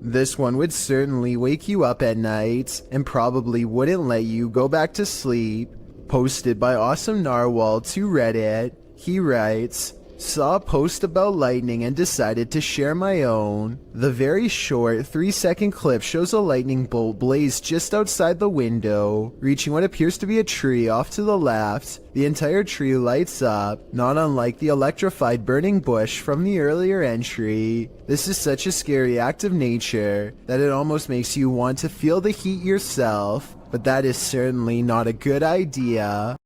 This one would certainly wake you up at night and probably wouldn't let you go back to sleep. Posted by Awesome Narwhal to Reddit, he writes, "Saw a post about lightning and decided to share my own. The very short 3-second clip shows a lightning bolt blaze just outside the window, reaching what appears to be a tree off to the left. The entire tree lights up, not unlike the electrified burning bush from the earlier entry. This is such a scary act of nature that it almost makes you want to feel the heat yourself, but that is certainly not a good idea."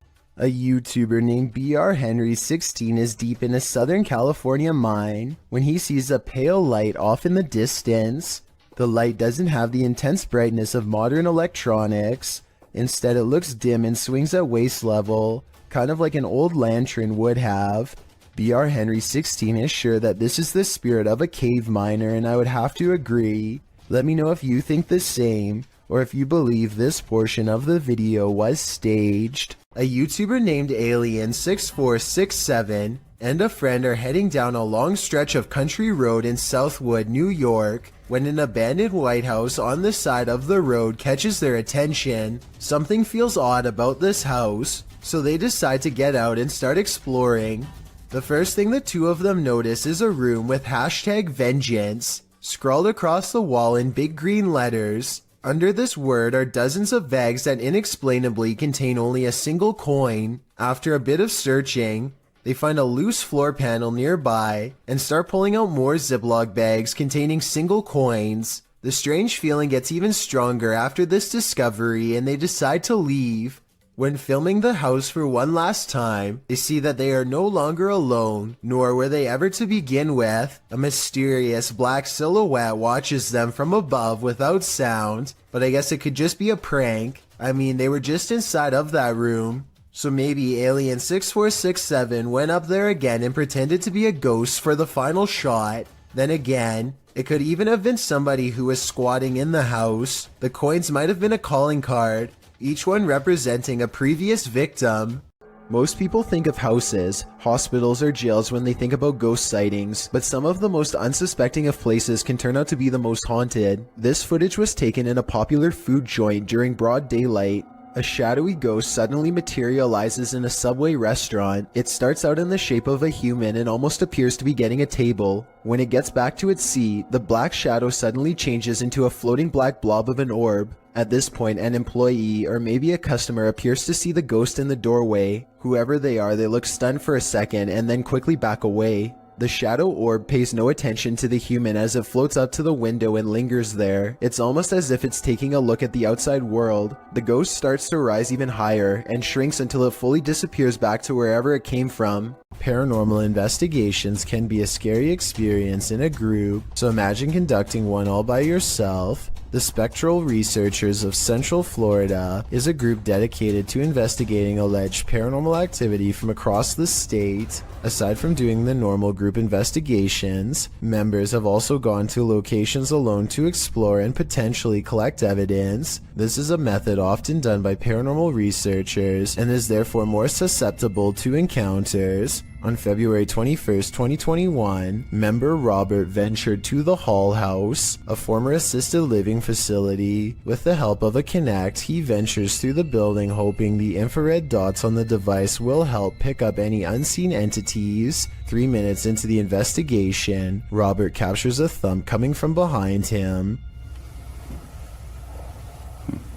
A YouTuber named BR Henry16 is deep in a Southern California mine when he sees a pale light off in the distance. The light doesn't have the intense brightness of modern electronics. Instead, it looks dim and swings at waist level, kind of like an old lantern would have. BR Henry16 is sure that this is the spirit of a cave miner, and I would have to agree. Let me know if you think the same, or if you believe this portion of the video was staged. A YouTuber named Alien6467 and a friend are heading down a long stretch of country road in Southwood, New York, when an abandoned White House on the side of the road catches their attention. Something feels odd about this house, so they decide to get out and start exploring. The first thing the two of them notice is a room with #vengeance scrawled across the wall in big green letters. Under this word are dozens of bags that inexplainably contain only a single coin. After a bit of searching, they find a loose floor panel nearby and start pulling out more Ziploc bags containing single coins. The strange feeling gets even stronger after this discovery and they decide to leave. When filming the house for one last time, they see that they are no longer alone, nor were they ever to begin with. A mysterious black silhouette watches them from above without sound, but I guess it could just be a prank. I mean, they were just inside of that room. So maybe Alien6467 went up there again and pretended to be a ghost for the final shot. Then again, it could even have been somebody who was squatting in the house. The coins might have been a calling card, each one representing a previous victim. Most people think of houses, hospitals, or jails when they think about ghost sightings, but some of the most unsuspecting of places can turn out to be the most haunted. This footage was taken in a popular food joint during broad daylight. A shadowy ghost suddenly materializes in a Subway restaurant. It starts out in the shape of a human and almost appears to be getting a table. When it gets back to its seat, the black shadow suddenly changes into a floating black blob of an orb. At this point, an employee or maybe a customer appears to see the ghost in the doorway. Whoever they are, they look stunned for a second and then quickly back away. The shadow orb pays no attention to the human as it floats up to the window and lingers there. It's almost as if it's taking a look at the outside world. The ghost starts to rise even higher and shrinks until it fully disappears back to wherever it came from. Paranormal investigations can be a scary experience in a group, so imagine conducting one all by yourself. The Spectral Researchers of Central Florida is a group dedicated to investigating alleged paranormal activity from across the state. Aside from doing the normal group investigations, members have also gone to locations alone to explore and potentially collect evidence. This is a method often done by paranormal researchers and is therefore more susceptible to encounters. On February 21st, 2021, member Robert ventured to the Hall House, a former assisted living facility. With the help of a Kinect, he ventures through the building hoping the infrared dots on the device will help pick up any unseen entities. 3 minutes into the investigation, Robert captures a thump coming from behind him.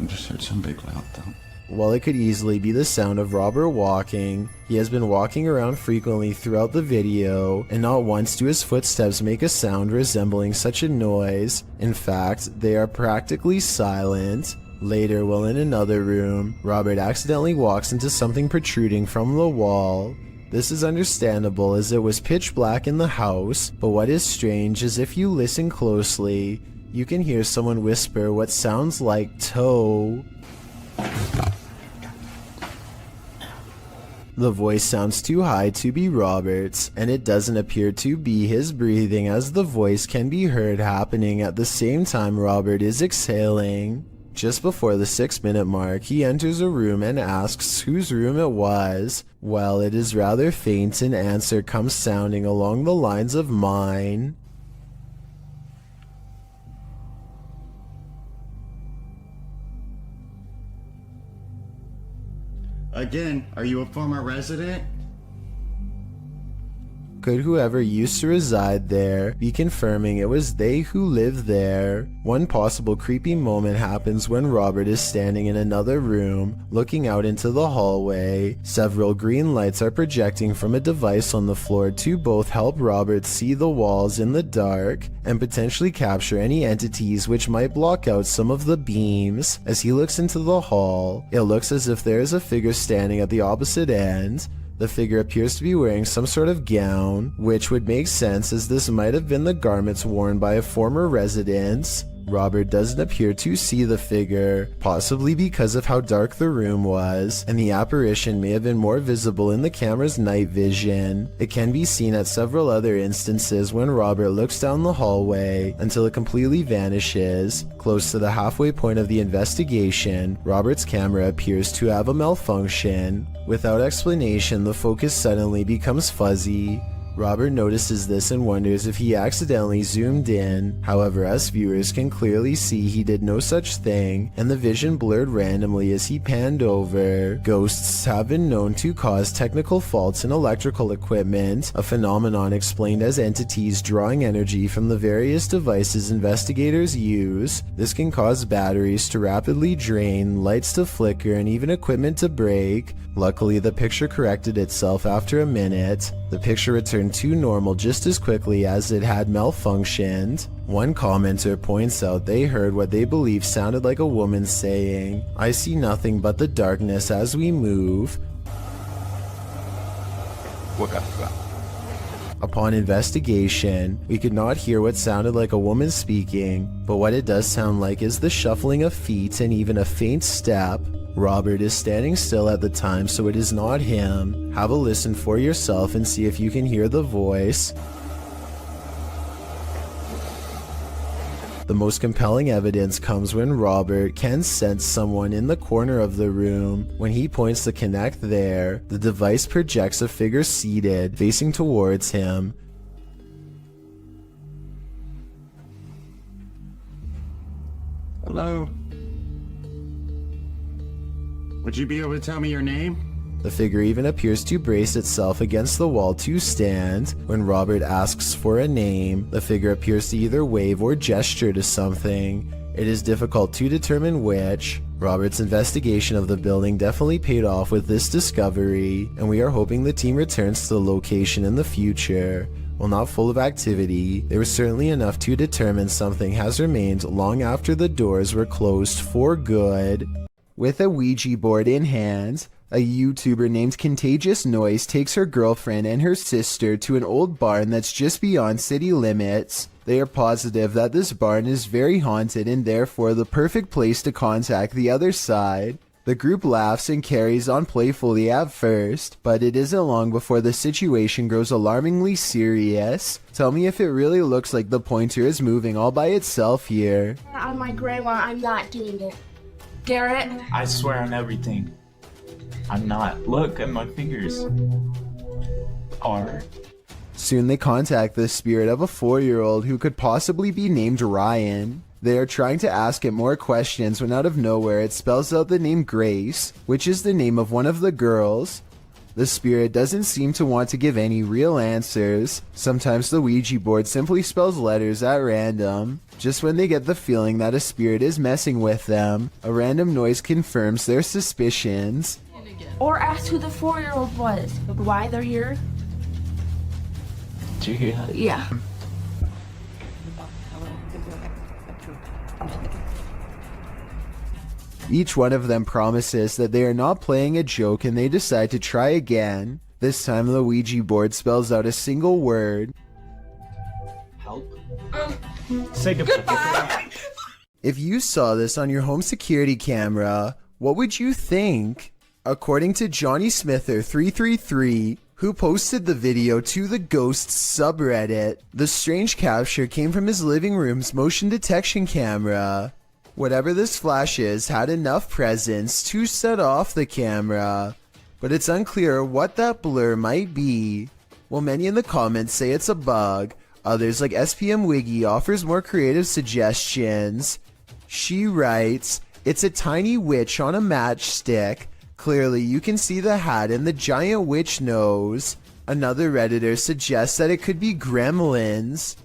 I just heard some big loud thump. While it could easily be the sound of Robert walking, he has been walking around frequently throughout the video, and not once do his footsteps make a sound resembling such a noise. In fact, they are practically silent. Later, while in another room, Robert accidentally walks into something protruding from the wall. This is understandable as it was pitch black in the house, but what is strange is if you listen closely, you can hear someone whisper what sounds like toe. The voice sounds too high to be Robert's, and it doesn't appear to be his breathing as the voice can be heard happening at the same time Robert is exhaling. Just before the 6-minute mark, he enters a room and asks whose room it was. Well, it is rather faint, an answer comes sounding along the lines of mine. Again, are you a former resident? Could whoever used to reside there be confirming it was they who lived there? One possible creepy moment happens when Robert is standing in another room, looking out into the hallway. Several green lights are projecting from a device on the floor to both help Robert see the walls in the dark and potentially capture any entities which might block out some of the beams. As he looks into the hall, it looks as if there is a figure standing at the opposite end. The figure appears to be wearing some sort of gown, which would make sense as this might have been the garments worn by a former resident. Robert doesn't appear to see the figure, possibly because of how dark the room was, and the apparition may have been more visible in the camera's night vision. It can be seen at several other instances when Robert looks down the hallway until it completely vanishes. Close to the halfway point of the investigation, Robert's camera appears to have a malfunction. Without explanation, the focus suddenly becomes fuzzy. Robert notices this and wonders if he accidentally zoomed in. However, us viewers can clearly see he did no such thing, and the vision blurred randomly as he panned over. Ghosts have been known to cause technical faults in electrical equipment, a phenomenon explained as entities drawing energy from the various devices investigators use. This can cause batteries to rapidly drain, lights to flicker, and even equipment to break. Luckily, the picture corrected itself after a minute. The picture returned to normal just as quickly as it had malfunctioned. One commenter points out they heard what they believe sounded like a woman saying, "I see nothing but the darkness as we move." Upon investigation, we could not hear what sounded like a woman speaking, but what it does sound like is the shuffling of feet and even a faint step. Robert is standing still at the time, so it is not him. Have a listen for yourself and see if you can hear the voice. The most compelling evidence comes when Robert can sense someone in the corner of the room. When he points the Kinect there, the device projects a figure seated, facing towards him. Hello? Would you be able to tell me your name? The figure even appears to brace itself against the wall to stand. When Robert asks for a name, the figure appears to either wave or gesture to something. It is difficult to determine which. Robert's investigation of the building definitely paid off with this discovery, and we are hoping the team returns to the location in the future. While not full of activity, there was certainly enough to determine something has remained long after the doors were closed for good. With a Ouija board in hand, a YouTuber named Contagious Noise takes her girlfriend and her sister to an old barn that's just beyond city limits. They are positive that this barn is very haunted and therefore the perfect place to contact the other side. The group laughs and carries on playfully at first, but it isn't long before the situation grows alarmingly serious. Tell me if it really looks like the pointer is moving all by itself here. On my grandma, I'm not doing it. Garrett? I swear on everything. I'm not. Look at my fingers. Are. Soon they contact the spirit of a 4-year-old who could possibly be named Ryan. They are trying to ask it more questions when out of nowhere it spells out the name Grace, which is the name of one of the girls. The spirit doesn't seem to want to give any real answers. Sometimes the Ouija board simply spells letters at random. Just when they get the feeling that a spirit is messing with them, a random noise confirms their suspicions. Or ask who the 4-year-old was, why they're here. Did you hear that? Yeah. Each one of them promises that they are not playing a joke and they decide to try again. This time the Ouija board spells out a single word. Help. Say goodbye. If you saw this on your home security camera, what would you think? According to Johnny Smither 333, who posted the video to the Ghosts subreddit, the strange capture came from his living room's motion detection camera. Whatever this flash is had enough presence to set off the camera, but it's unclear what that blur might be. While many in the comments say it's a bug, others like SPM Wiggy offers more creative suggestions. She writes, "It's a tiny witch on a matchstick. Clearly, you can see the hat and the giant witch nose. Another Redditor suggests that it could be gremlins.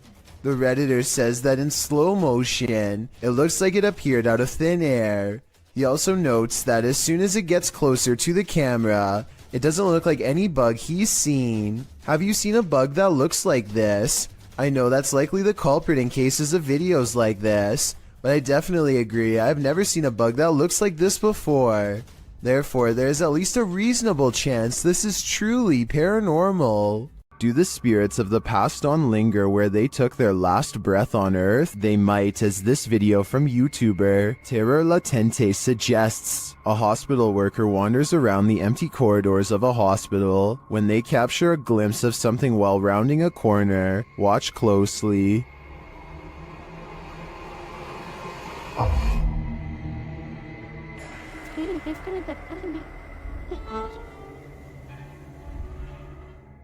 The Redditor says that in slow motion, it looks like it appeared out of thin air. He also notes that as soon as it gets closer to the camera, it doesn't look like any bug he's seen. Have you seen a bug that looks like this? I know that's likely the culprit in cases of videos like this, but I definitely agree I've never seen a bug that looks like this before. Therefore, there is at least a reasonable chance this is truly paranormal. Do the spirits of the past on linger where they took their last breath on Earth? They might, as this video from YouTuber Terror Latente suggests. A hospital worker wanders around the empty corridors of a hospital. When they capture a glimpse of something while rounding a corner, watch closely.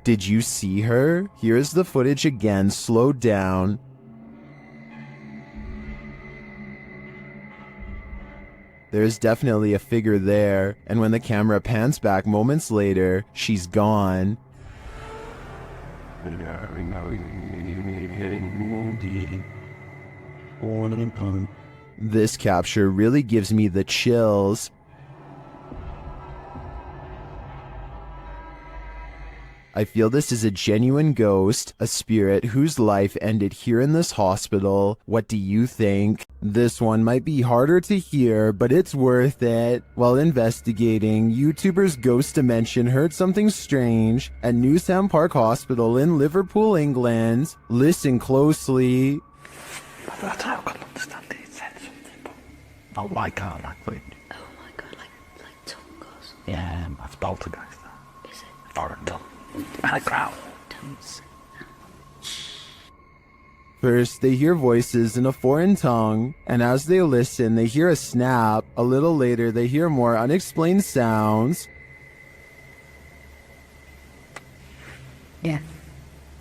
Did you see her? Here's the footage again, slowed down. There's definitely a figure there, and when the camera pans back moments later, she's gone. This capture really gives me the chills. I feel this is a genuine ghost, a spirit whose life ended here in this hospital. What do you think? This one might be harder to hear, but it's worth it. While investigating, YouTuber's Ghost Dimension heard something strange at Newsham Park Hospital in Liverpool, England. Listen closely. I can't understand the sense of it. Oh my god, like tongue goes. Yeah, that's Poltergeist. Is it? Foreign tongue. And a crowd. First, they hear voices in a foreign tongue, and as they listen, they hear a snap. A little later, they hear more unexplained sounds. Yeah.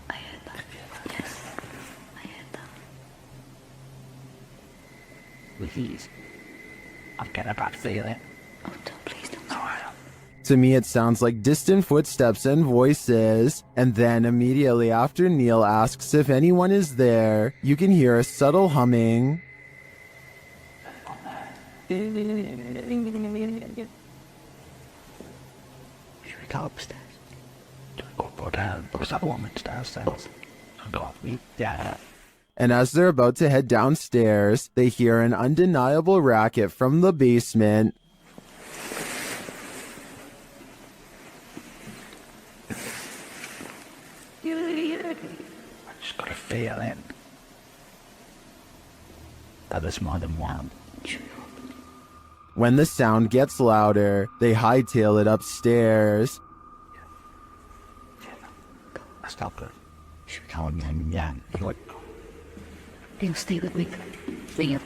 I heard that. Yes. I heard that. Please. I'm getting a bad feeling. Oh, please don't. No, I don't. To me, it sounds like distant footsteps and voices. And then, immediately after Neil asks if anyone is there, you can hear a subtle humming. Should we go upstairs? Do we go down? Because that woman's downstairs. Yeah. And as they're about to head downstairs, they hear an undeniable racket from the basement. I just got a feeling that there's more than one. When the sound gets louder, they hightail it upstairs. That's not good. Should we go again? Yeah. You'll stay with me. See you.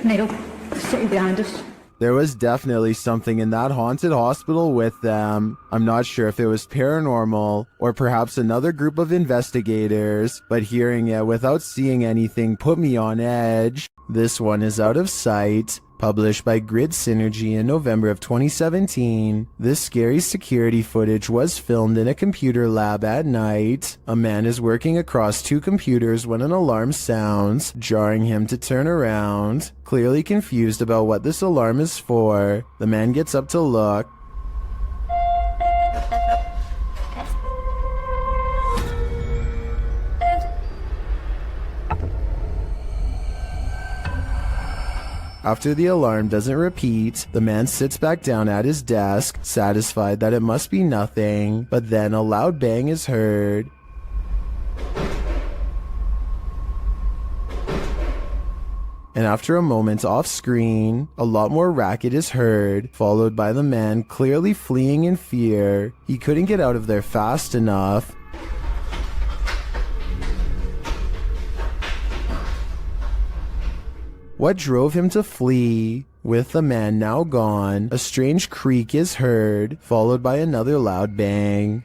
Neil, stay behind us. There was definitely something in that haunted hospital with them. I'm not sure if it was paranormal or perhaps another group of investigators, but hearing it without seeing anything put me on edge. This one is Out of Sight, published by Grid Synergy in November of 2017. This scary security footage was filmed in a computer lab at night. A man is working across two computers when an alarm sounds, jarring him to turn around. Clearly confused about what this alarm is for, the man gets up to look. After the alarm doesn't repeat, the man sits back down at his desk, satisfied that it must be nothing, but then a loud bang is heard. And after a moment off screen, a lot more racket is heard, followed by the man clearly fleeing in fear. He couldn't get out of there fast enough. What drove him to flee? With the man now gone, a strange creak is heard, followed by another loud bang.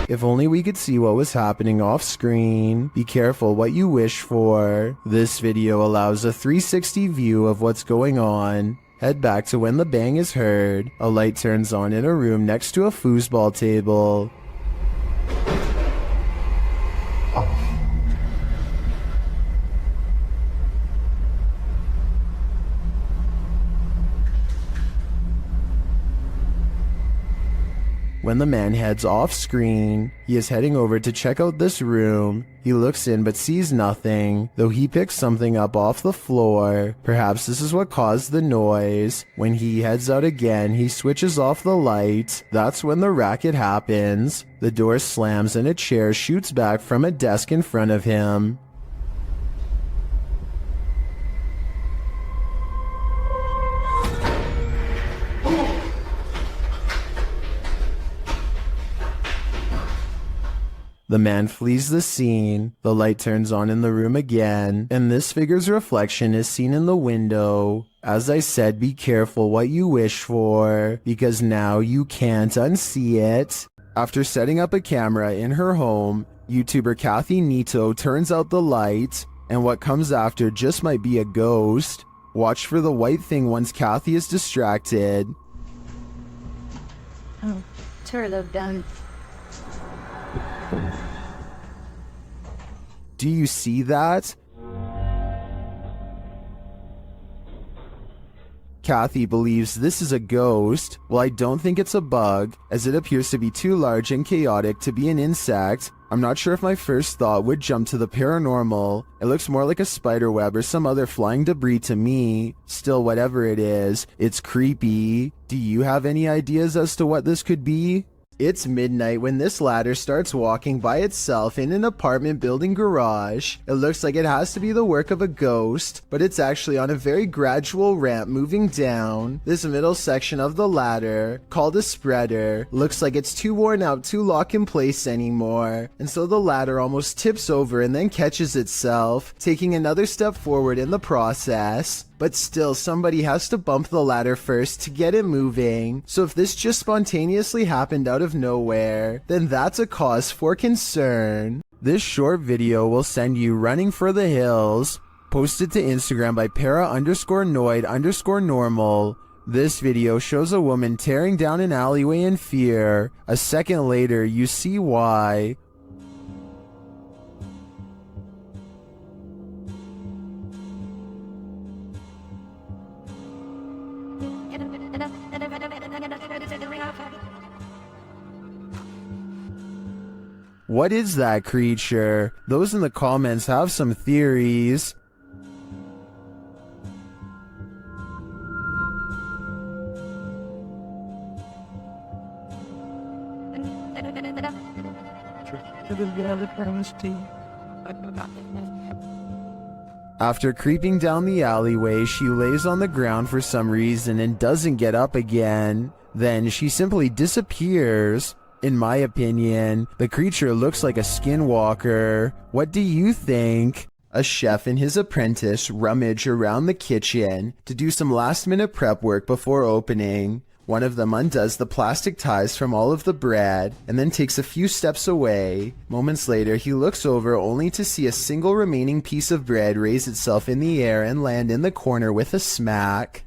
If only we could see what was happening off screen. Be careful what you wish for. This video allows a 360 view of what's going on. Head back to when the bang is heard. A light turns on in a room next to a foosball table. When the man heads off screen, he is heading over to check out this room. He looks in but sees nothing, though he picks something up off the floor. Perhaps this is what caused the noise. When he heads out again, he switches off the light. That's when the racket happens. The door slams and a chair shoots back from a desk in front of him. The man flees the scene, the light turns on in the room again, and this figure's reflection is seen in the window. As I said, be careful what you wish for, because now you can't unsee it. After setting up a camera in her home, YouTuber Kathy Nito turns out the light, and what comes after just might be a ghost. Watch for the white thing once Kathy is distracted. Oh, turn them down. Do you see that? Kathy believes this is a ghost. Well, I don't think it's a bug, as it appears to be too large and chaotic to be an insect. I'm not sure if my first thought would jump to the paranormal. It looks more like a spider web or some other flying debris to me. Still, whatever it is, it's creepy. Do you have any ideas as to what this could be? It's midnight when this ladder starts walking by itself in an apartment building garage. It looks like it has to be the work of a ghost, but it's actually on a very gradual ramp moving down. This middle section of the ladder, called a spreader, looks like it's too worn out to lock in place anymore, and so the ladder almost tips over and then catches itself, taking another step forward in the process. But still, somebody has to bump the ladder first to get it moving. So if this just spontaneously happened out of nowhere, then that's a cause for concern. This short video will send you running for the hills. Posted to Instagram by para_noid_normal. This video shows a woman tearing down an alleyway in fear. A second later, you see why. What is that creature? Those in the comments have some theories. After creeping down the alleyway, she lays on the ground for some reason and doesn't get up again. Then she simply disappears. In my opinion, the creature looks like a skinwalker. What do you think? A chef and his apprentice rummage around the kitchen to do some last-minute prep work before opening. One of them undoes the plastic ties from all of the bread and then takes a few steps away. Moments later, he looks over only to see a single remaining piece of bread raise itself in the air and land in the corner with a smack.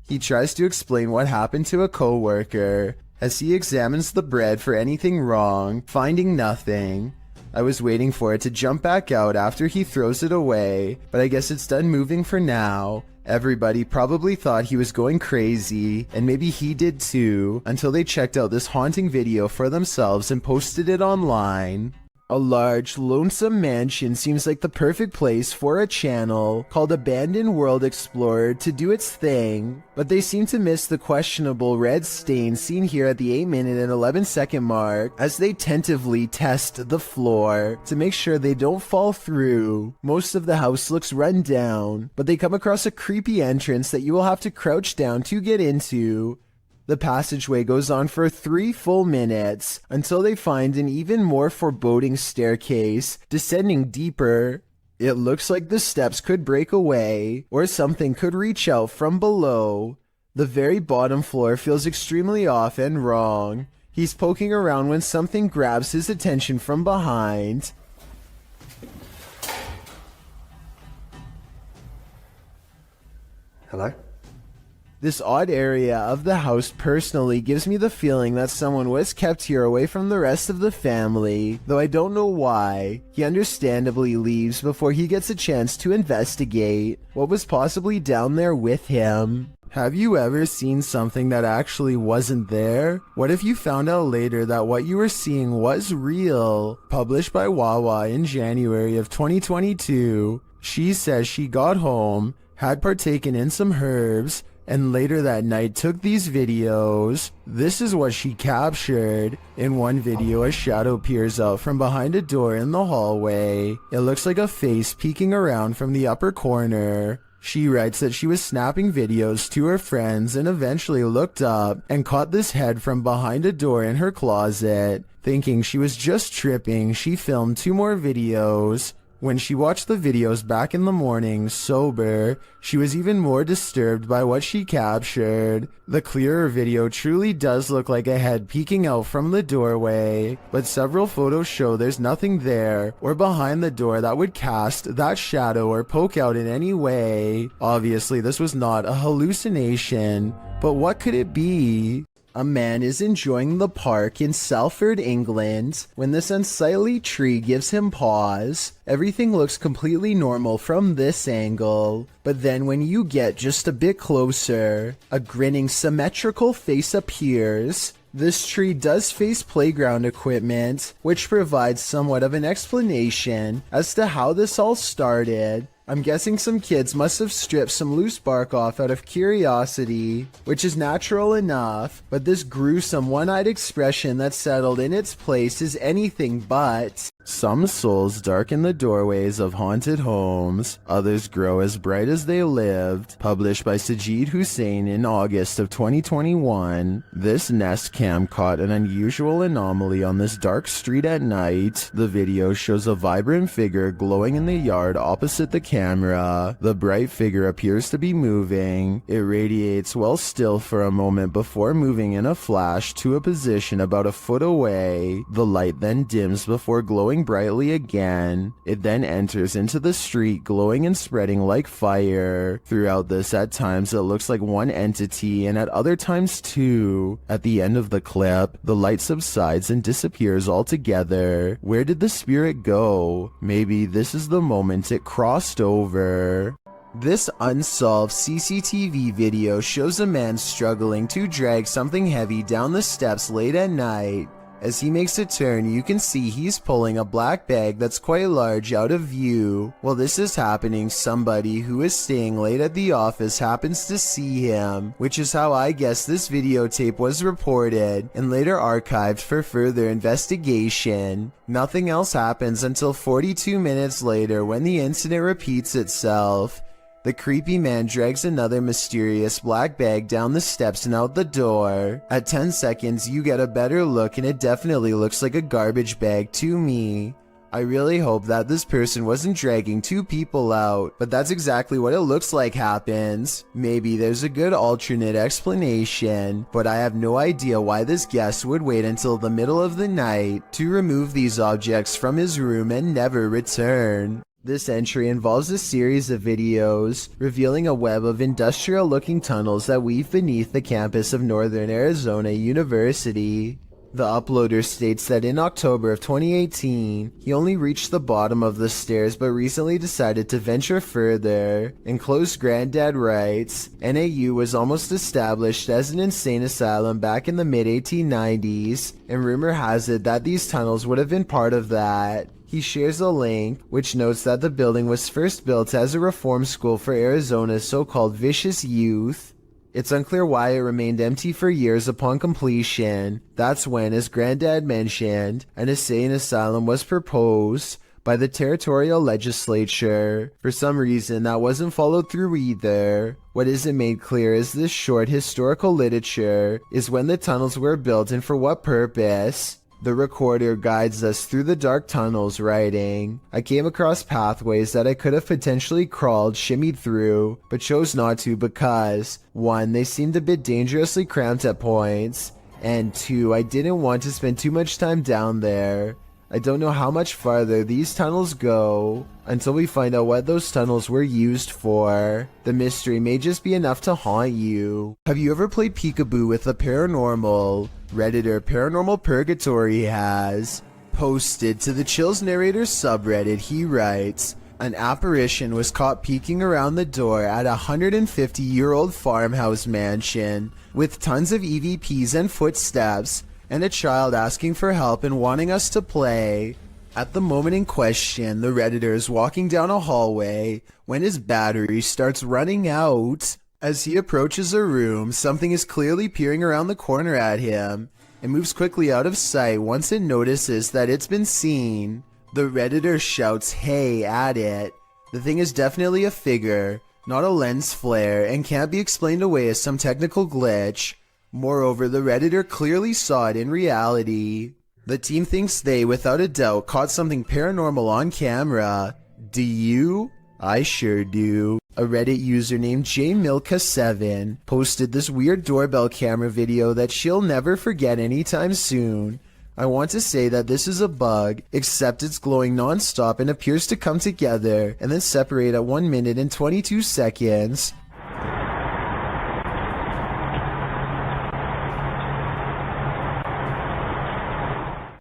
He tries to explain what happened to a co-worker as he examines the bread for anything wrong, finding nothing. I was waiting for it to jump back out after he throws it away, but I guess it's done moving for now. Everybody probably thought he was going crazy, and maybe he did too, until they checked out this haunting video for themselves and posted it online. A large, lonesome mansion seems like the perfect place for a channel called Abandoned World Explorer to do its thing, but they seem to miss the questionable red stain seen here at the 8-minute and 11-second mark as they tentatively test the floor to make sure they don't fall through. Most of the house looks run down, but they come across a creepy entrance that you will have to crouch down to get into. The passageway goes on for 3 full minutes until they find an even more foreboding staircase descending deeper. It looks like the steps could break away or something could reach out from below. The very bottom floor feels extremely off and wrong. He's poking around when something grabs his attention from behind. Hello? This odd area of the house personally gives me the feeling that someone was kept here away from the rest of the family, though I don't know why. He understandably leaves before he gets a chance to investigate what was possibly down there with him. Have you ever seen something that actually wasn't there? What if you found out later that what you were seeing was real? Published by Wawa in January of 2022, she says she got home, had partaken in some herbs, and later that night took these videos. This is what she captured. In one video, a shadow peers out from behind a door in the hallway. It looks like a face peeking around from the upper corner. She writes that she was snapping videos to her friends and eventually looked up and caught this head from behind a door in her closet. Thinking she was just tripping, she filmed 2 more videos. When she watched the videos back in the morning, sober, she was even more disturbed by what she captured. The clearer video truly does look like a head peeking out from the doorway, but several photos show there's nothing there or behind the door that would cast that shadow or poke out in any way. Obviously, this was not a hallucination, but what could it be? A man is enjoying the park in Salford, England, when this unsightly tree gives him pause. Everything looks completely normal from this angle, but then when you get just a bit closer, a grinning symmetrical face appears. This tree does face playground equipment, which provides somewhat of an explanation as to how this all started. I'm guessing some kids must have stripped some loose bark off out of curiosity, which is natural enough, but this gruesome one-eyed expression that settled in its place is anything but. Some souls darken the doorways of haunted homes, others grow as bright as they lived. Published by Sajid Hussein in August of 2021, this Nest Cam caught an unusual anomaly on this dark street at night. The video shows a vibrant figure glowing in the yard opposite the camera. The bright figure appears to be moving. It radiates well still for a moment before moving in a flash to a position about a foot away. The light then dims before glowing brightly again. It then enters into the street, glowing and spreading like fire. Throughout this, at times it looks like one entity and at other times 2. At the end of the clip, the light subsides and disappears altogether. Where did the spirit go? Maybe this is the moment it crossed over. This unsolved CCTV video shows a man struggling to drag something heavy down the steps late at night. As he makes a turn, you can see he's pulling a black bag that's quite large out of view. While this is happening, somebody who is staying late at the office happens to see him, which is how I guess this videotape was reported and later archived for further investigation. Nothing else happens until 42 minutes later when the incident repeats itself. The creepy man drags another mysterious black bag down the steps and out the door. At 10 seconds, you get a better look and it definitely looks like a garbage bag to me. I really hope that this person wasn't dragging 2 people out, but that's exactly what it looks like happens. Maybe there's a good alternate explanation, but I have no idea why this guest would wait until the middle of the night to remove these objects from his room and never return. This entry involves a series of videos revealing a web of industrial-looking tunnels that weave beneath the campus of Northern Arizona University. The uploader states that in October of 2018, he only reached the bottom of the stairs but recently decided to venture further. Enclosed Granddad writes, NAU was almost established as an insane asylum back in the mid-1890s, and rumor has it that these tunnels would have been part of that. He shares a link, which notes that the building was first built as a reform school for Arizona's so-called vicious youth. It's unclear why it remained empty for years upon completion. That's when, as Granddad mentioned, an insane asylum was proposed by the territorial legislature. For some reason, that wasn't followed through either. What isn't made clear is this short historical literature is when the tunnels were built and for what purpose. The recorder guides us through the dark tunnels, writing, I came across pathways that I could have potentially crawled, shimmied through, but chose not to because, 1. They seemed a bit dangerously cramped at points, And 2, I didn't want to spend too much time down there. I don't know how much farther these tunnels go until we find out what those tunnels were used for. The mystery may just be enough to haunt you. Have you ever played peekaboo with the paranormal? Redditor Paranormal Purgatory has posted to the Chills Narrator subreddit. He writes, an apparition was caught peeking around the door at a 150-year-old farmhouse mansion with tons of EVPs and footsteps, and a child asking for help and wanting us to play. At the moment in question, the Redditor is walking down a hallway when his battery starts running out. As he approaches a room, something is clearly peering around the corner at him and moves quickly out of sight once it notices that it's been seen. The Redditor shouts "hey" at it. The thing is definitely a figure, not a lens flare, and can't be explained away as some technical glitch. Moreover, the Redditor clearly saw it in reality. The team thinks they, without a doubt, caught something paranormal on camera. Do you? I sure do. A Reddit user named jmilka7 posted this weird doorbell camera video that she'll never forget anytime soon. I want to say that this is a bug, except it's glowing non-stop and appears to come together and then separate at 1 minute and 22 seconds.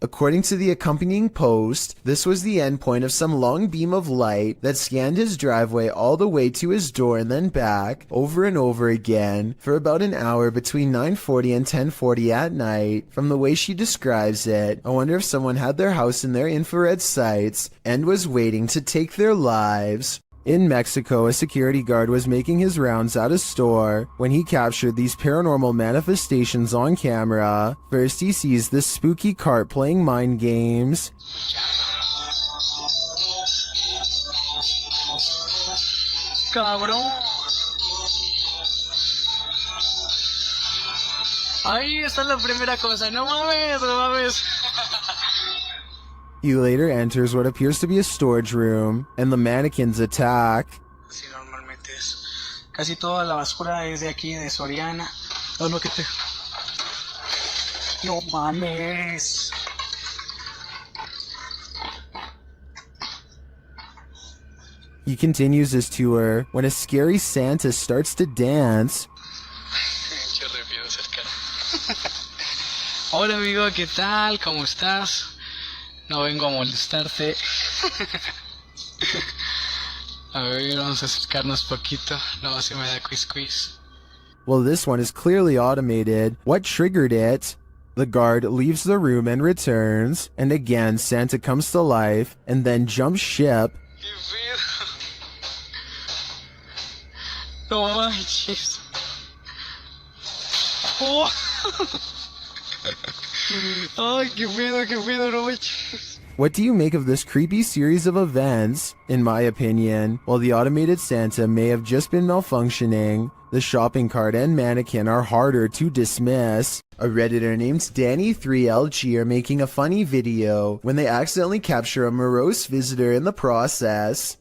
According to the accompanying post, this was the endpoint of some long beam of light that scanned his driveway all the way to his door and then back, over and over again, for about an hour between 9:40 and 10:40 at night. From the way she describes it, I wonder if someone had their house in their infrared sights and was waiting to take their lives. In Mexico, a security guard was making his rounds at a store when he captured these paranormal manifestations on camera. First, he sees this spooky cart playing mind games. Cabrón. Ahí está la primera cosa. No mames, no mames. He later enters what appears to be a storage room, and the mannequins attack. Sí, normalmente es. Casi toda la basura es de aquí, de Soriana. Oh, no, que te... No mames. He continues his tour when a scary Santa starts to dance. Yo le pido acercar. Hola amigo, ¿qué tal? ¿Cómo estás? No vengo a molestarte. A ver, vamos a acercarnos poquito. No, se me da quiz. Well, this one is clearly automated. What triggered it? The guard leaves the room and returns, and again Santa comes to life and then jumps ship. ¿Qué pedo? No manches. Oh. Ay, qué pedo, no manches. What do you make of this creepy series of events? In my opinion, while the automated Santa may have just been malfunctioning, the shopping cart and mannequin are harder to dismiss. A Redditor named Danny3LG are making a funny video when they accidentally capture a morose visitor in the process.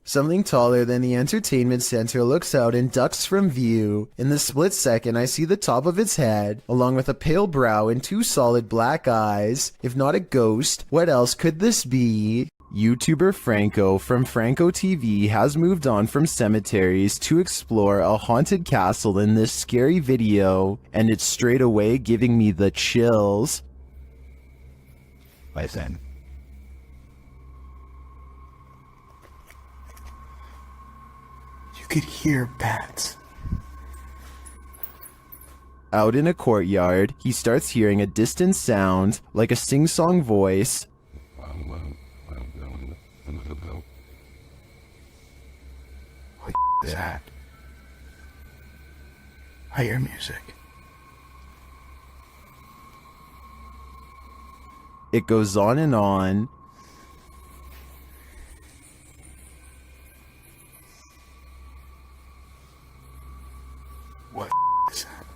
Something taller than the entertainment center looks out and ducks from view. In the split second, I see the top of its head, along with a pale brow and 2 solid black eyes. If not a ghost, what else could this be? YouTuber Franco from Franco TV has moved on from cemeteries to explore a haunted castle in this scary video, and it's straight away giving me the chills. Listen. Could hear bats. Out in a courtyard, he starts hearing a distant sound, like a sing-song voice. What is that? I hear music. It goes on and on. What is that?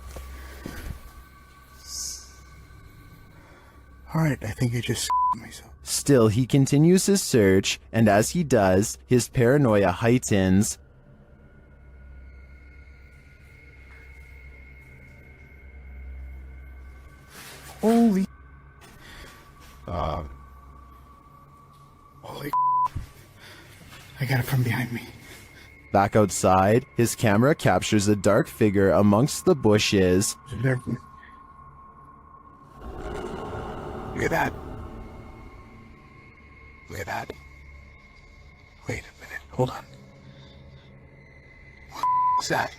Alright, I think I just myself. Still, he continues his search, and as he does, his paranoia heightens. Holy. Holy. I got it from behind me. Back outside, his camera captures a dark figure amongst the bushes. There. Look at that. Look at that. Wait a minute. Hold on. What is that?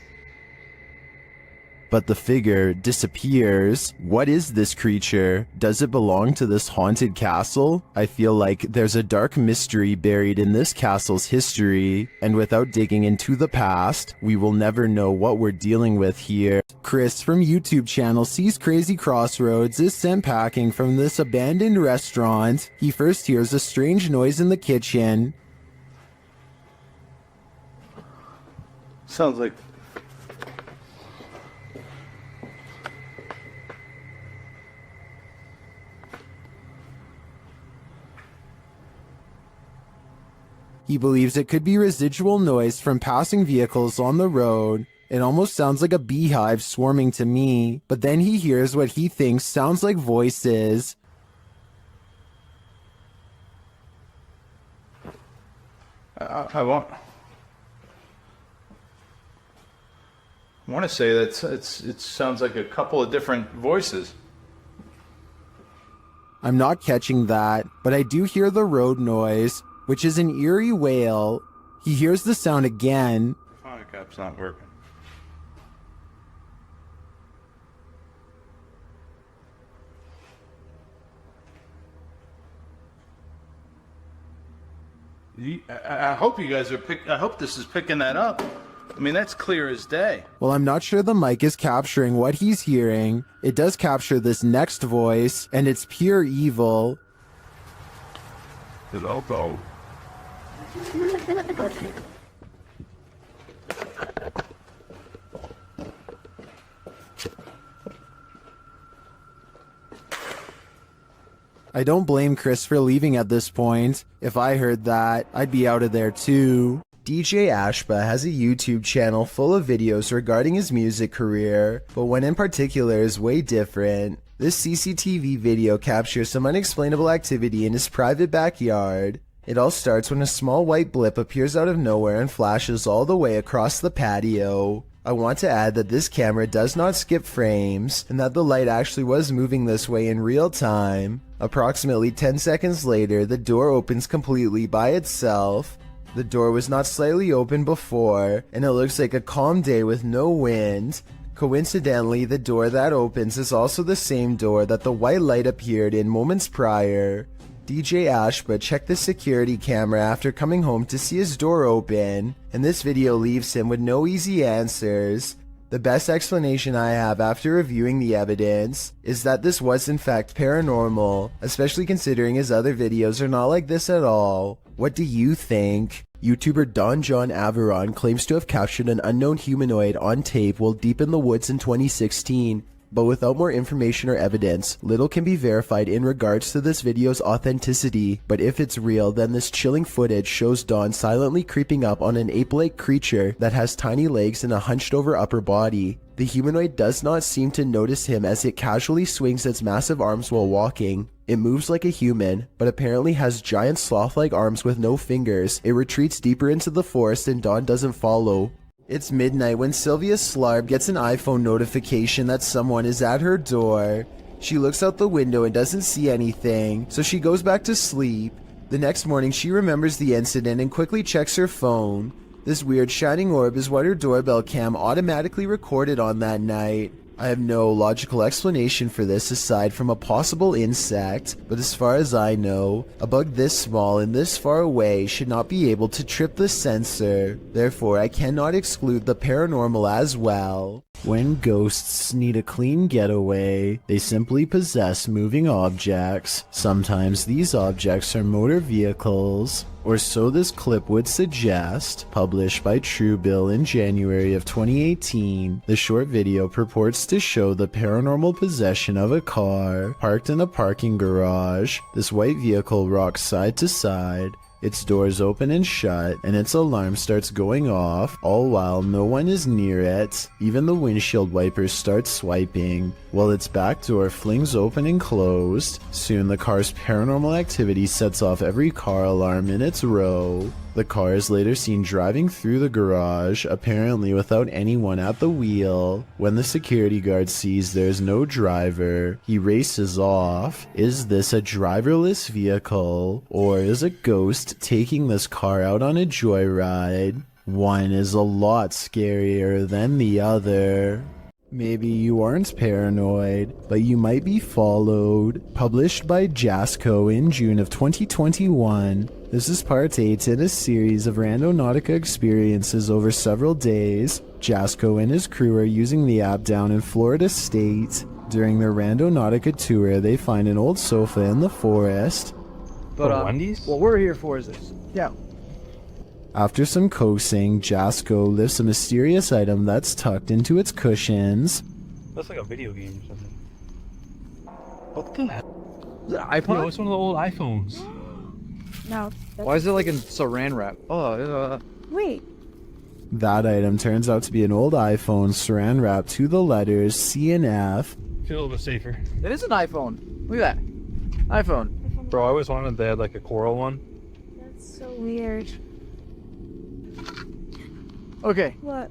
But the figure disappears. What is this creature? Does it belong to this haunted castle? I feel like there's a dark mystery buried in this castle's history, and without digging into the past, we will never know what we're dealing with here. Chris from YouTube channel Sees Crazy Crossroads is sent packing from this abandoned restaurant. He first hears a strange noise in the kitchen. Sounds like... He believes it could be residual noise from passing vehicles on the road. It almost sounds like a beehive swarming to me, but then he hears what he thinks sounds like voices. I want to say that it sounds like a couple of different voices. I'm not catching that, but I do hear the road noise, which is an eerie wail. He hears the sound again. Phonic app's not working. I hope you guys are I hope this is picking that up. I mean, that's clear as day. Well, I'm not sure the mic is capturing what he's hearing. It does capture this next voice, and it's pure evil. Hello. I don't blame Chris for leaving at this point. If I heard that, I'd be out of there too. DJ Ashba has a YouTube channel full of videos regarding his music career, but one in particular is way different. This CCTV video captures some unexplainable activity in his private backyard. It all starts when a small white blip appears out of nowhere and flashes all the way across the patio. I want to add that this camera does not skip frames, and that the light actually was moving this way in real time. Approximately 10 seconds later, the door opens completely by itself. The door was not slightly open before, and it looks like a calm day with no wind. Coincidentally, the door that opens is also the same door that the white light appeared in moments prior. DJ Ashba checked the security camera after coming home to see his door open, and this video leaves him with no easy answers. The best explanation I have after reviewing the evidence is that this was in fact paranormal, especially considering his other videos are not like this at all. What do you think? YouTuber Don John Averon claims to have captured an unknown humanoid on tape while deep in the woods in 2016. But without more information or evidence, little can be verified in regards to this video's authenticity. But if it's real, then this chilling footage shows Don silently creeping up on an ape-like creature that has tiny legs and a hunched-over upper body. The humanoid does not seem to notice him as it casually swings its massive arms while walking. It moves like a human, but apparently has giant sloth-like arms with no fingers. It retreats deeper into the forest and Don doesn't follow. It's midnight when Sylvia Slarb gets an iPhone notification that someone is at her door. She looks out the window and doesn't see anything, so she goes back to sleep. The next morning she remembers the incident and quickly checks her phone. This weird shining orb is what her doorbell cam automatically recorded on that night. I have no logical explanation for this aside from a possible insect, but as far as I know, a bug this small and this far away should not be able to trip the sensor. Therefore, I cannot exclude the paranormal as well. When ghosts need a clean getaway, they simply possess moving objects. Sometimes these objects are motor vehicles, or so this clip would suggest. Published by Truebill in January of 2018, the short video purports to show the paranormal possession of a car parked in a parking garage. This white vehicle rocks side to side. Its doors open and shut, and its alarm starts going off, all while no one is near it. Even the windshield wipers start swiping, while its back door flings open and closed. Soon the car's paranormal activity sets off every car alarm in its row. The car is later seen driving through the garage, apparently without anyone at the wheel. When the security guard sees there's no driver, he races off. Is this a driverless vehicle, or is a ghost taking this car out on a joyride? One is a lot scarier than the other. Maybe you aren't paranoid, but you might be followed. Published by Jasco in June of 2021. This is part 8 in a series of Randonautica experiences over several days. Jasco and his crew are using the app down in Florida State. During their Randonautica tour, they find an old sofa in the forest. But, Wendy's? What we're here for is this. Yeah. After some coaxing, Jasco lifts a mysterious item that's tucked into its cushions. That's like a video game or something. What the hell? Is it an iPod? Yo, it's one of the old iPhones. No. Why is it like in saran wrap? Wait. That item turns out to be an old iPhone saran wrapped to the letters C and F. Feel a little bit safer. It is an iPhone. Look at that. iPhone. Bro, I always wanted they had like a coral one. That's so weird. Okay. What?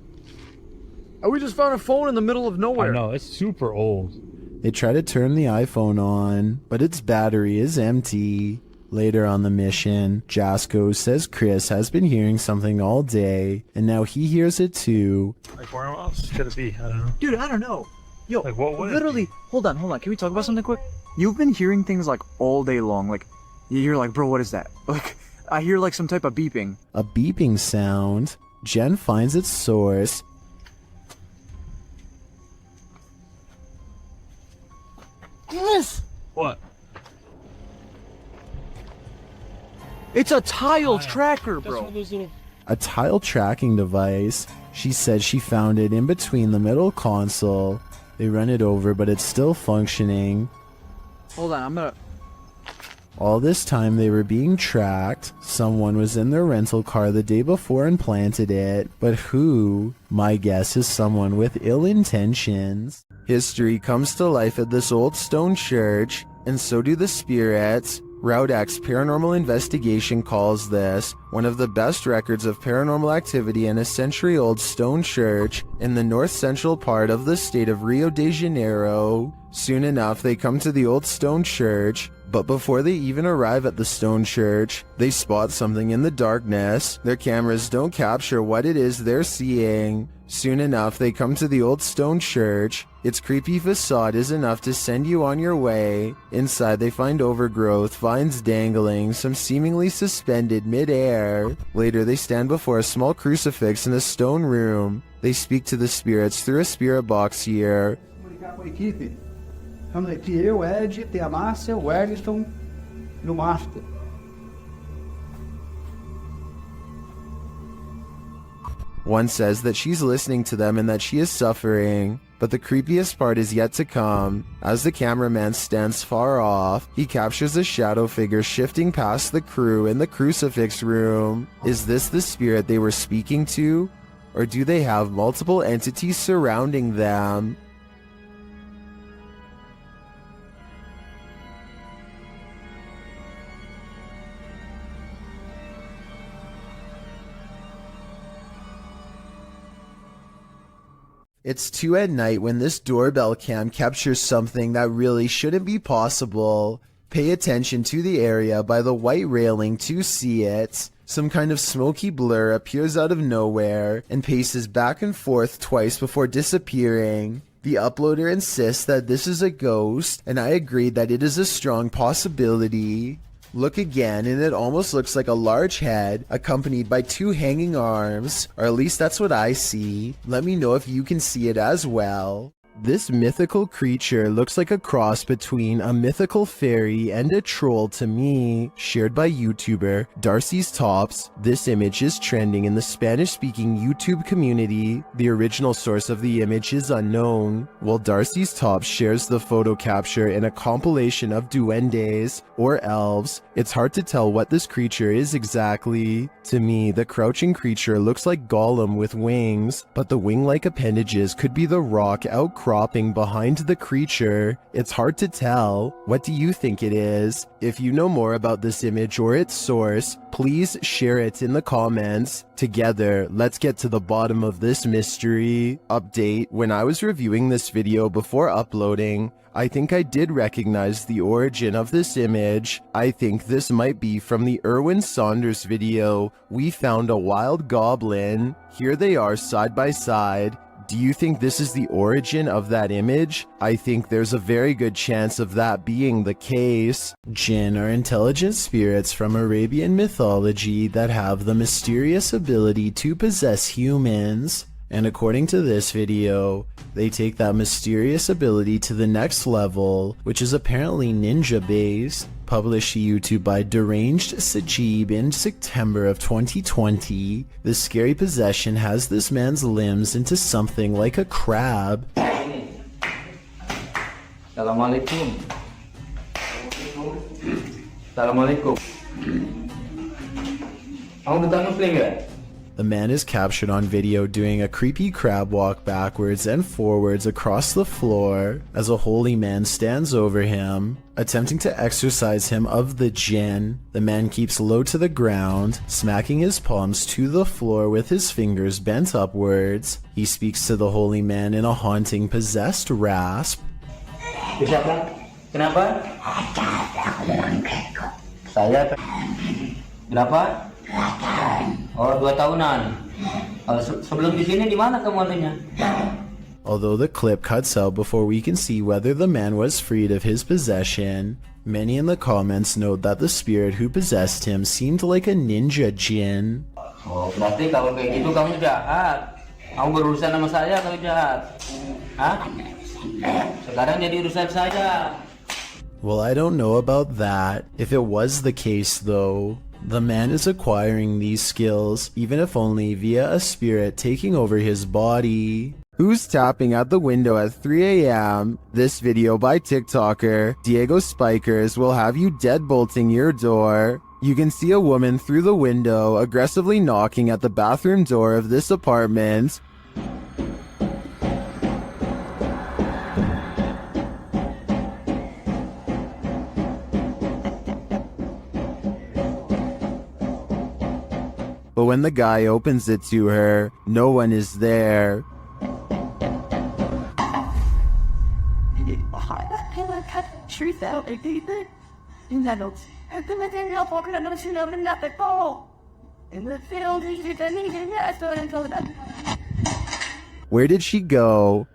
We just found a phone in the middle of nowhere. I know, it's super old. They try to turn the iPhone on, but its battery is empty. Later on the mission, Jasco says Chris has been hearing something all day, and now he hears it too. Like, where else could it be? I don't know. Dude, I don't know. Yo, like, what would literally, hold on. Can we talk about something quick? You've been hearing things like all day long. Like, you're like, bro, what is that? Like, I hear like some type of beeping. A beeping sound. Jen finds its source. Yes! What? It's a tile tracker, bro. A tile tracking device. She said she found it in between the middle console. They run it over, but it's still functioning. Hold on, I'm gonna... All this time they were being tracked. Someone was in their rental car the day before and planted it. But who? My guess is someone with ill intentions. History comes to life at this old stone church, and so do the spirits. Route X Paranormal Investigation calls this one of the best records of paranormal activity in a century-old stone church in the north-central part of the state of Rio de Janeiro. Soon enough, they come to the old stone church, but before they even arrive at the stone church, they spot something in the darkness. Their cameras don't capture what it is they're seeing. Soon enough, they come to the old stone church. Its creepy facade is enough to send you on your way. Inside, they find overgrowth, vines dangling, some seemingly suspended mid-air. Later, they stand before a small crucifix in a stone room. They speak to the spirits through a spirit box here. One says that she's listening to them and that she is suffering, but the creepiest part is yet to come. As the cameraman stands far off, he captures a shadow figure shifting past the crew in the crucifix room. Is this the spirit they were speaking to? Or do they have multiple entities surrounding them? It's 2 at night when this doorbell cam captures something that really shouldn't be possible. Pay attention to the area by the white railing to see it. Some kind of smoky blur appears out of nowhere and paces back and forth twice before disappearing. The uploader insists that this is a ghost, and I agree that it is a strong possibility. Look again, and it almost looks like a large head accompanied by 2 hanging arms, or at least that's what I see. Let me know if you can see it as well. This mythical creature looks like a cross between a mythical fairy and a troll to me, shared by YouTuber Darcy's Tops. This image is trending in the Spanish-speaking YouTube community. The original source of the image is unknown, while Darcy's Tops shares the photo capture in a compilation of duendes, or elves. It's hard to tell what this creature is exactly. To me, the crouching creature looks like Gollum with wings, but the wing-like appendages could be the rock outcropping behind the creature. It's hard to tell. What do you think it is? If you know more about this image or its source, please share it in the comments. Together, let's get to the bottom of this mystery. Update: when I was reviewing this video before uploading, I think I did recognize the origin of this image. I think this might be from the Erwin Saunders video, We Found a Wild Goblin. Here they are side by side. Do you think this is the origin of that image? I think there's a very good chance of that being the case. Jinn are intelligent spirits from Arabian mythology that have the mysterious ability to possess humans. And according to this video, they take that mysterious ability to the next level, which is apparently ninja based. Published to YouTube by Deranged Sajib in September of 2020, the scary possession has this man's limbs into something like a crab. Assalamualaikum. Assalamualaikum. Ang datang ng The man is captured on video doing a creepy crab walk backwards and forwards across the floor as a holy man stands over him, attempting to exorcise him of the jinn. The man keeps low to the ground, smacking his palms to the floor with his fingers bent upwards. He speaks to the holy man in a haunting, possessed rasp. Kenapa? Saya. Berapa? Oh, 2 tahunan. Sebelum di sini di mana kamu adanya? Although the clip cuts out before we can see whether the man was freed of his possession, many in the comments note that the spirit who possessed him seemed like a ninja jinn. Oh, berarti kalau kayak gitu kamu jahat. Kamu berurusan sama saya kalau jahat. Hah? Sekarang jadi urusan saya. Well, I don't know about that. If it was the case though, the man is acquiring these skills, even if only via a spirit taking over his body. Who's tapping at the window at 3 a.m? This video by TikToker Diego Spikers will have you deadbolting your door. You can see a woman through the window aggressively knocking at the bathroom door of this apartment. But when the guy opens it to her, no one is there. Where did she go?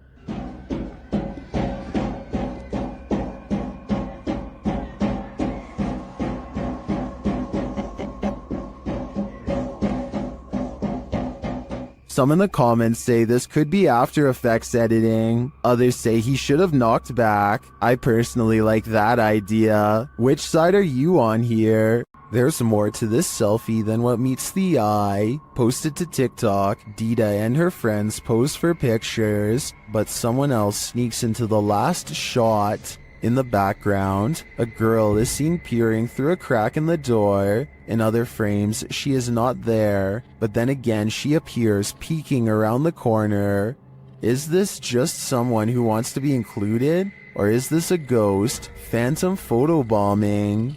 Some in the comments say this could be After Effects editing. Others say he should have knocked back. I personally like that idea. Which side are you on here? There's more to this selfie than what meets the eye. Posted to TikTok, Dita and her friends pose for pictures, but someone else sneaks into the last shot. In the background, a girl is seen peering through a crack in the door. In other frames, she is not there, but then again she appears peeking around the corner. Is this just someone who wants to be included? Or is this a ghost? Phantom photobombing?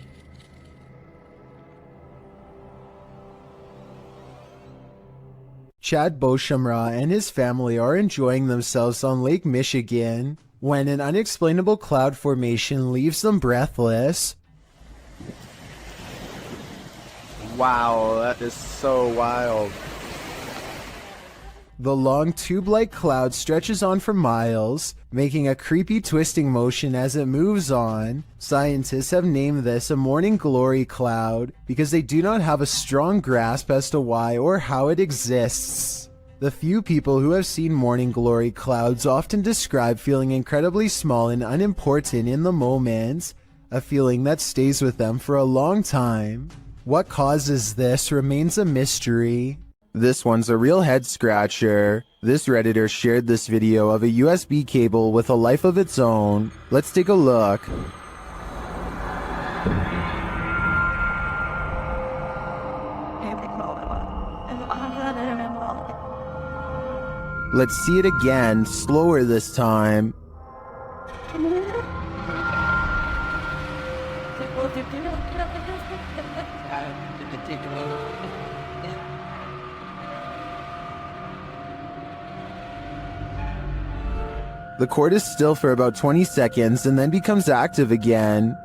Chad Beauchamra and his family are enjoying themselves on Lake Michigan when an unexplainable cloud formation leaves them breathless. Wow, that is so wild. The long tube-like cloud stretches on for miles, making a creepy twisting motion as it moves on. Scientists have named this a morning glory cloud because they do not have a strong grasp as to why or how it exists. The few people who have seen morning glory clouds often describe feeling incredibly small and unimportant in the moment, a feeling that stays with them for a long time. What causes this remains a mystery. This one's a real head scratcher. This Redditor shared this video of a USB cable with a life of its own. Let's take a look. Let's see it again, slower this time. The cord is still for about 20 seconds and then becomes active again.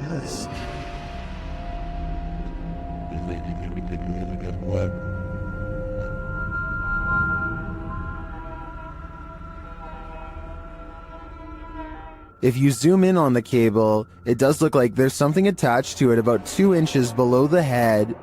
Yes. If you zoom in on the cable, it does look like there's something attached to it about 2 inches below the head.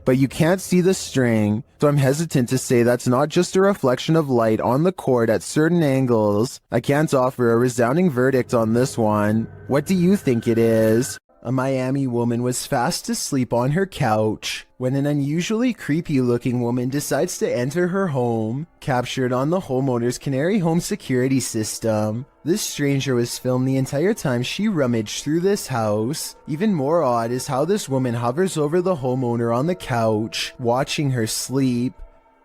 But you can't see the string, so I'm hesitant to say that's not just a reflection of light on the cord at certain angles. I can't offer a resounding verdict on this one. What do you think it is? A Miami woman was fast asleep on her couch when an unusually creepy-looking woman decides to enter her home, captured on the homeowner's Canary home security system. This stranger was filmed the entire time she rummaged through this house. Even more odd is how this woman hovers over the homeowner on the couch, watching her sleep.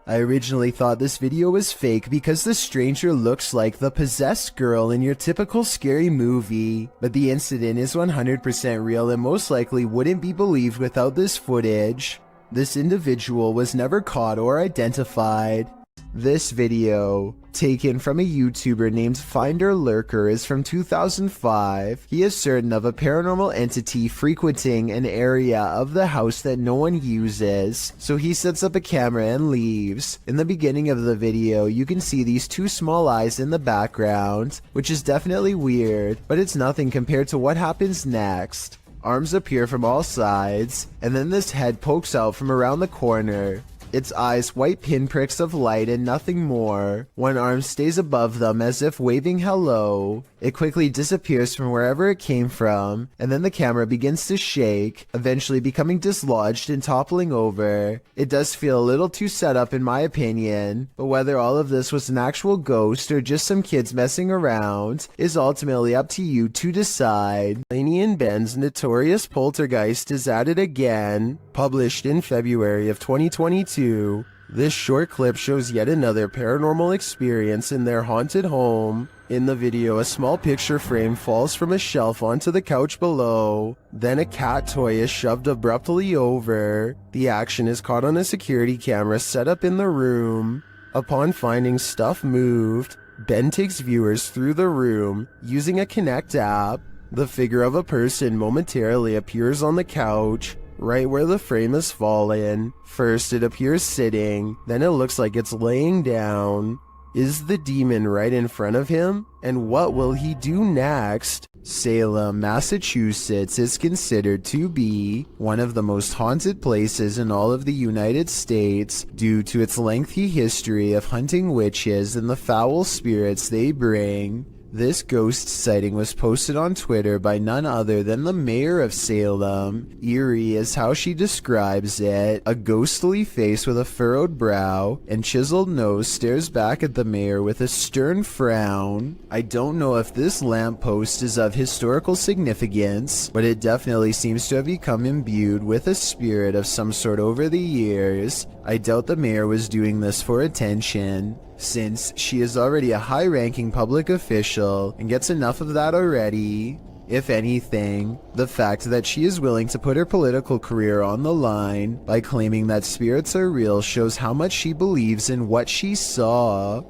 I originally thought this video was fake because the stranger looks like the possessed girl in your typical scary movie, but the incident is 100% real and most likely wouldn't be believed without this footage. This individual was never caught or identified. This video, taken from a YouTuber named Finder Lurker, is from 2005. He is certain of a paranormal entity frequenting an area of the house that no one uses, so he sets up a camera and leaves. In the beginning of the video, you can see these 2 small eyes in the background, which is definitely weird, but it's nothing compared to what happens next. Arms appear from all sides, and then this head pokes out from around the corner. Its eyes white pinpricks of light and nothing more. One arm stays above them as if waving hello. It quickly disappears from wherever it came from, and then the camera begins to shake, eventually becoming dislodged and toppling over. It does feel a little too set up in my opinion, but whether all of this was an actual ghost or just some kids messing around is ultimately up to you to decide. Laney and Ben's notorious Poltergeist is at it again, published in February of 2022. This short clip shows yet another paranormal experience in their haunted home. In the video, a small picture frame falls from a shelf onto the couch below. Then a cat toy is shoved abruptly over. The action is caught on a security camera set up in the room. Upon finding stuff moved, Ben takes viewers through the room using a Kinect app. The figure of a person momentarily appears on the couch, right where the frame has fallen. First it appears sitting, then it looks like it's laying down. Is the demon right in front of him? And what will he do next? Salem, Massachusetts is considered to be one of the most haunted places in all of the United States due to its lengthy history of hunting witches and the foul spirits they bring. This ghost sighting was posted on Twitter by none other than the mayor of Salem. Eerie is how she describes it. A ghostly face with a furrowed brow and chiseled nose stares back at the mayor with a stern frown. I don't know if this lamppost is of historical significance, but it definitely seems to have become imbued with a spirit of some sort over the years. I doubt the mayor was doing this for attention, since she is already a high-ranking public official and gets enough of that already. If anything, the fact that she is willing to put her political career on the line by claiming that spirits are real shows how much she believes in what she saw.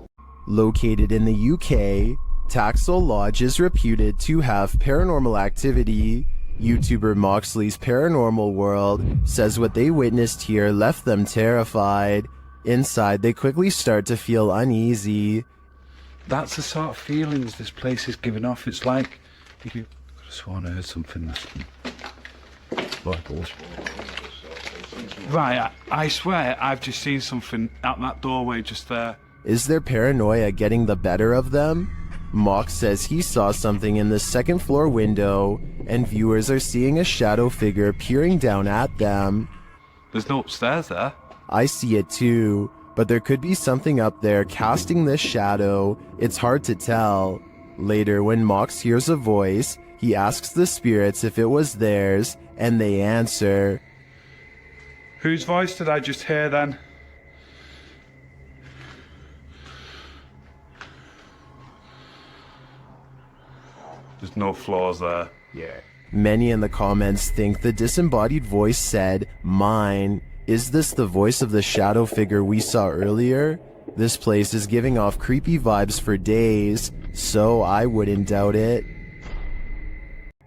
Located in the UK, Taxel Lodge is reputed to have paranormal activity. YouTuber Moxley's Paranormal World says what they witnessed here left them terrified. Inside, they quickly start to feel uneasy. That's the sort of feelings this place is giving off. It's like you could have sworn I heard something. Right, I swear I've just seen something out that doorway just there. Is their paranoia getting the better of them? Mock says he saw something in the second floor window, and viewers are seeing a shadow figure peering down at them. There's no upstairs there. I see it too, but there could be something up there casting this shadow. It's hard to tell. Later, when Mox hears a voice, he asks the spirits if it was theirs, and they answer. Whose voice did I just hear then? There's no floors there. Yeah. Many in the comments think the disembodied voice said, "Mine." Is this the voice of the shadow figure we saw earlier? This place is giving off creepy vibes for days, so I wouldn't doubt it.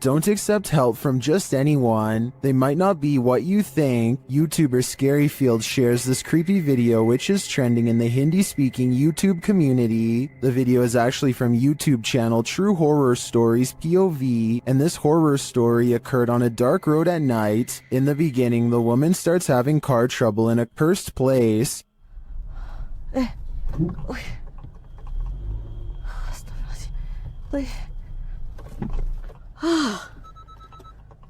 Don't accept help from just anyone. They might not be what you think. YouTuber Scaryfield shares this creepy video which is trending in the Hindi-speaking YouTube community. The video is actually from YouTube channel True Horror Stories POV, and this horror story occurred on a dark road at night. In the beginning, the woman starts having car trouble in a cursed place.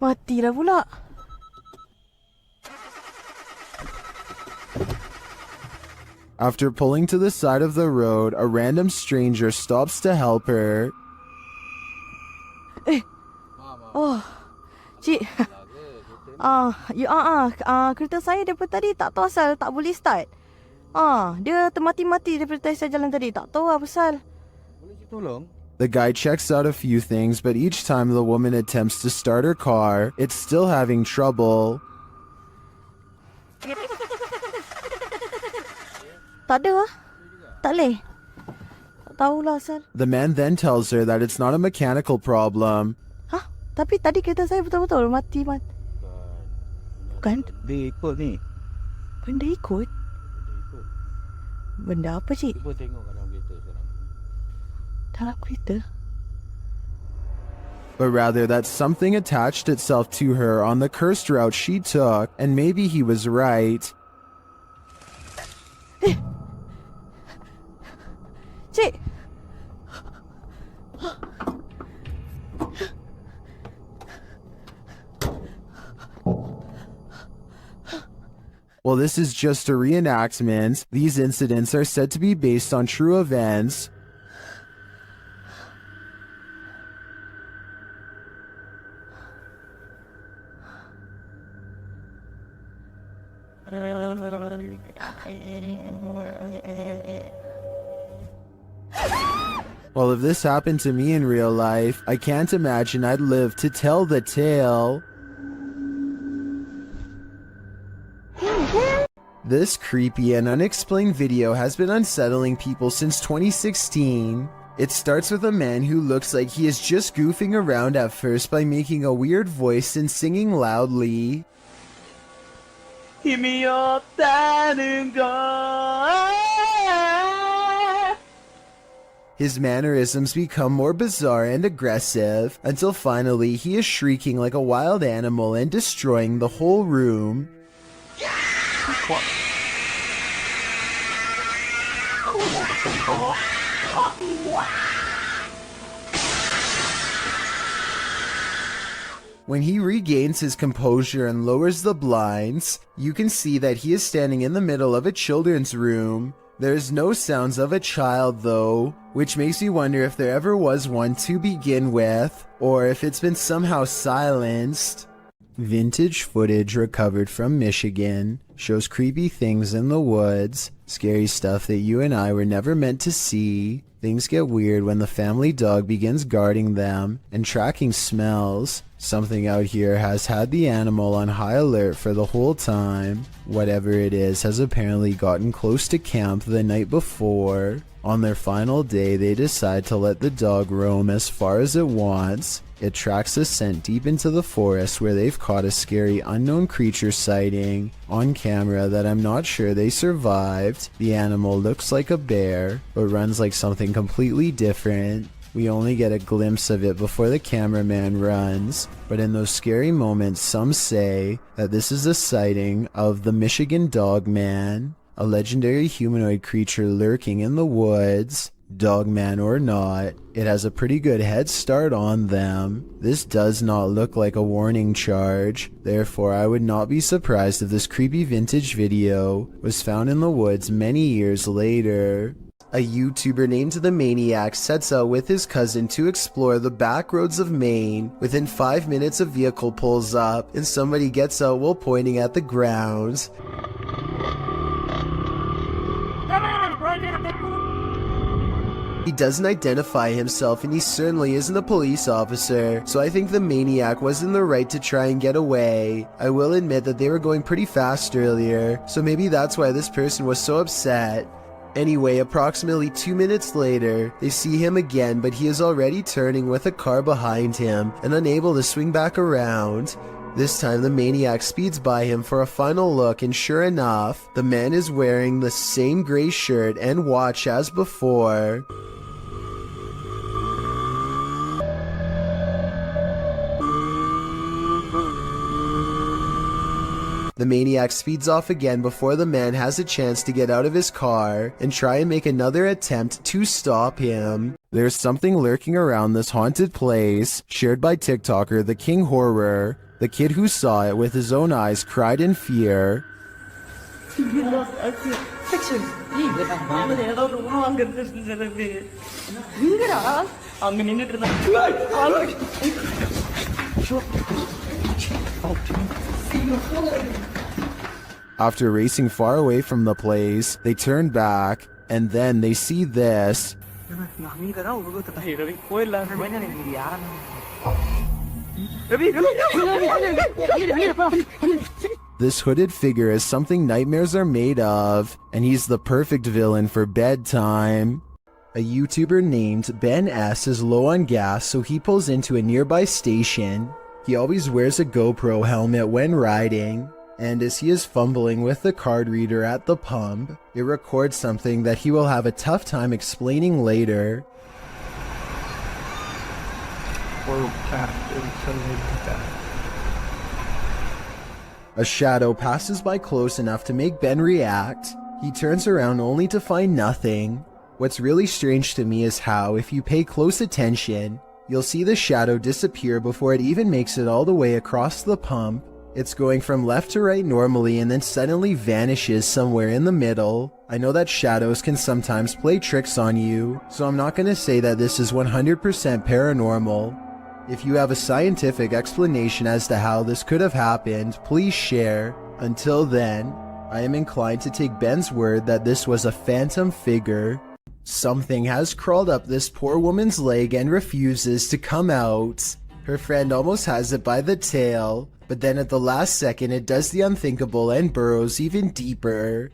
Mati dah pula. After pulling to the side of the road, a random stranger stops to help her. Oh, cik. Kereta saya daripada tadi tak tahu asal tak boleh start. Dia termati-mati daripada saya jalan tadi. Tak tahu apa pasal. Boleh cik tolong? The guy checks out a few things, but each time the woman attempts to start her car, it's still having trouble. Tak ada. Tak boleh. Tak tahulah asal. The man then tells her that it's not a mechanical problem. Tapi tadi kereta saya betul-betul mati. Bukan? Dia ikut ni. Benda ikut? Benda apa cik? Cuba tengok dalam kereta sekarang. Dalam kereta? But rather that something attached itself to her on the cursed route she took, and maybe he was right. Cik! While this is just a reenactment, these incidents are said to be based on true events. Well, if this happened to me in real life, I can't imagine I'd live to tell the tale. This creepy and unexplained video has been unsettling people since 2016. It starts with a man who looks like he is just goofing around at first by making a weird voice and singing loudly. Give me your time and go. His mannerisms become more bizarre and aggressive, until finally he is shrieking like a wild animal and destroying the whole room. When he regains his composure and lowers the blinds, you can see that he is standing in the middle of a children's room. There's no sounds of a child though, which makes me wonder if there ever was one to begin with, or if it's been somehow silenced. Vintage footage recovered from Michigan shows creepy things in the woods, scary stuff that you and I were never meant to see. Things get weird when the family dog begins guarding them and tracking smells. Something out here has had the animal on high alert for the whole time. Whatever it is has apparently gotten close to camp the night before. On their final day, they decide to let the dog roam as far as it wants. It tracks the scent deep into the forest where they've caught a scary unknown creature sighting on camera that I'm not sure they survived. The animal looks like a bear, but runs like something completely different. We only get a glimpse of it before the cameraman runs, but in those scary moments, some say that this is a sighting of the Michigan Dogman, a legendary humanoid creature lurking in the woods. Dogman or not, it has a pretty good head start on them. This does not look like a warning charge, therefore I would not be surprised if this creepy vintage video was found in the woods many years later. A YouTuber named The Maniac sets out with his cousin to explore the back roads of Maine. Within 5 minutes a vehicle pulls up and somebody gets out while pointing at the ground. He doesn't identify himself and he certainly isn't a police officer, so I think the maniac was in the right to try and get away. I will admit that they were going pretty fast earlier, so maybe that's why this person was so upset. Anyway, approximately 2 minutes later, they see him again, but he is already turning with a car behind him and unable to swing back around. This time the maniac speeds by him for a final look, and sure enough, the man is wearing the same gray shirt and watch as before. The maniac speeds off again before the man has a chance to get out of his car and try and make another attempt to stop him. There's something lurking around this haunted place, shared by TikToker The King Horror. The kid who saw it with his own eyes cried in fear. After racing far away from the place, they turn back, and then they see this. This hooded figure is something nightmares are made of, and he's the perfect villain for bedtime. A YouTuber named Ben S is low on gas, so he pulls into a nearby station. He always wears a GoPro helmet when riding, and as he is fumbling with the card reader at the pump, it records something that he will have a tough time explaining later. A shadow passes by close enough to make Ben react. He turns around only to find nothing. What's really strange to me is how, if you pay close attention, you'll see the shadow disappear before it even makes it all the way across the pump. It's going from left to right normally and then suddenly vanishes somewhere in the middle. I know that shadows can sometimes play tricks on you, so I'm not going to say that this is 100% paranormal. If you have a scientific explanation as to how this could have happened, please share. Until then, I am inclined to take Ben's word that this was a phantom figure. Something has crawled up this poor woman's leg and refuses to come out. Her friend almost has it by the tail, but then at the last second it does the unthinkable and burrows even deeper.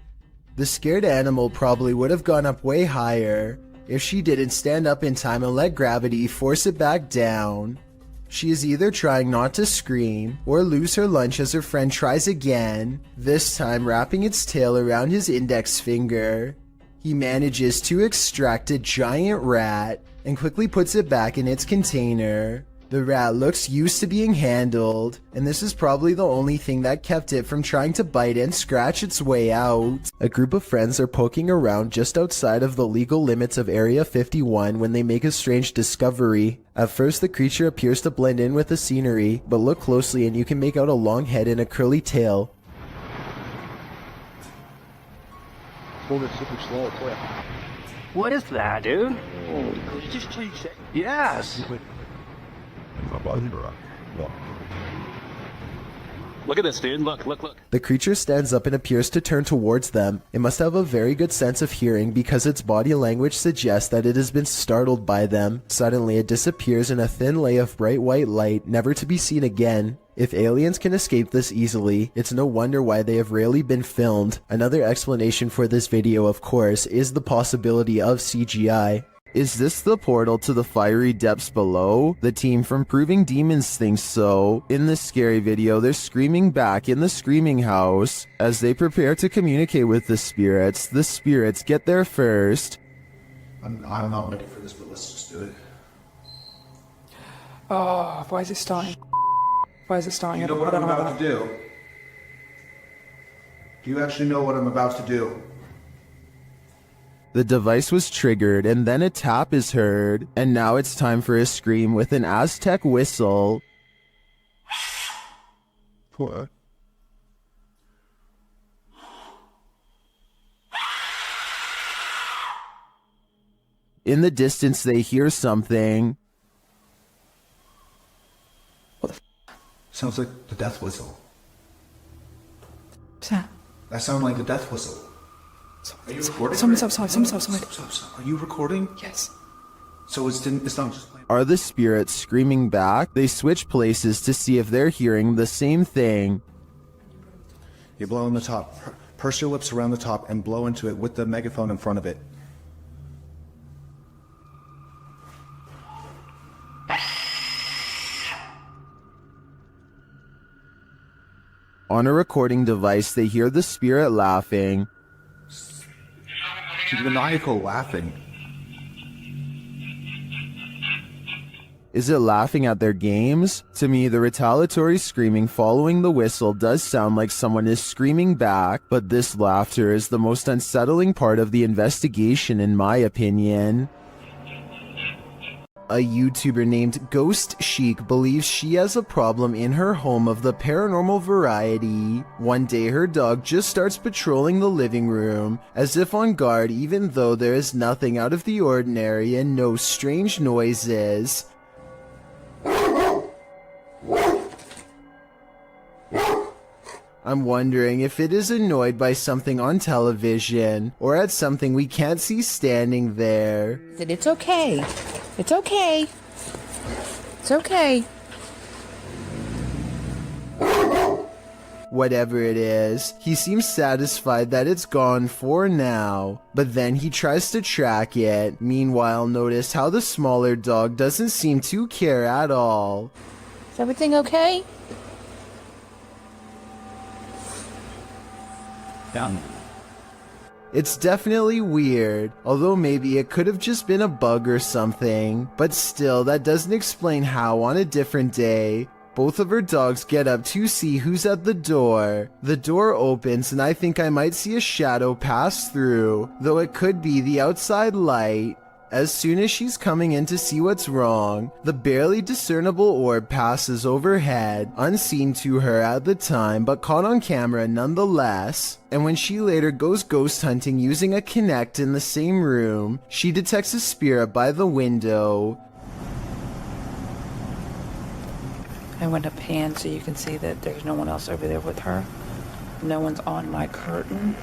The scared animal probably would have gone up way higher if she didn't stand up in time and let gravity force it back down. She is either trying not to scream or lose her lunch as her friend tries again, this time wrapping its tail around his index finger. He manages to extract a giant rat and quickly puts it back in its container. The rat looks used to being handled, and this is probably the only thing that kept it from trying to bite and scratch its way out. A group of friends are poking around just outside of the legal limits of Area 51 when they make a strange discovery. At first the creature appears to blend in with the scenery, but look closely and you can make out a long head and a curly tail. What is that, dude? Yes. Look at this, dude. Look. The creature stands up and appears to turn towards them. It must have a very good sense of hearing because its body language suggests that it has been startled by them. Suddenly, it disappears in a thin lay of bright white light, never to be seen again. If aliens can escape this easily, it's no wonder why they have rarely been filmed. Another explanation for this video, of course, is the possibility of CGI. Is this the portal to the fiery depths below? The team from Proving Demons thinks so. In this scary video, they're screaming back in the screaming house. As they prepare to communicate with the spirits get there first. I'm not ready for this, but let's just do it. Oh, why is it starting? Why is it starting? You know what I'm about to do? Do you actually know what I'm about to do? The device was triggered and then a tap is heard, and now it's time for a scream with an Aztec whistle. What? In the distance they hear something. What the f? Sounds like the death whistle. What's that? That sounds like the death whistle. Are you recording? Someone's outside. Someone's outside. Are you recording? Yes. So it's not just playing. Are the spirits screaming back? They switch places to see if they're hearing the same thing. You blow on the top. Purse your lips around the top and blow into it with the megaphone in front of it. On a recording device, they hear the spirit laughing. Maniacal laughing. Is it laughing at their games? To me, the retaliatory screaming following the whistle does sound like someone is screaming back, but this laughter is the most unsettling part of the investigation in my opinion. A YouTuber named Ghost Chic believes she has a problem in her home of the paranormal variety. One day her dog just starts patrolling the living room, as if on guard even though there is nothing out of the ordinary and no strange noises. I'm wondering if it is annoyed by something on television, or at something we can't see standing there. It's okay. It's okay. It's okay. Whatever it is, he seems satisfied that it's gone for now, but then he tries to track it. Meanwhile, notice how the smaller dog doesn't seem to care at all. Is everything okay? Down. It's definitely weird, although maybe it could have just been a bug or something, but still that doesn't explain how on a different day, both of her dogs get up to see who's at the door. The door opens and I think I might see a shadow pass through, though it could be the outside light. As soon as she's coming in to see what's wrong, the barely discernible orb passes overhead, unseen to her at the time but caught on camera nonetheless. And when she later goes ghost hunting using a Kinect in the same room, she detects a spirit by the window. I went to pan so you can see that there's no one else over there with her. No one's on my curtain.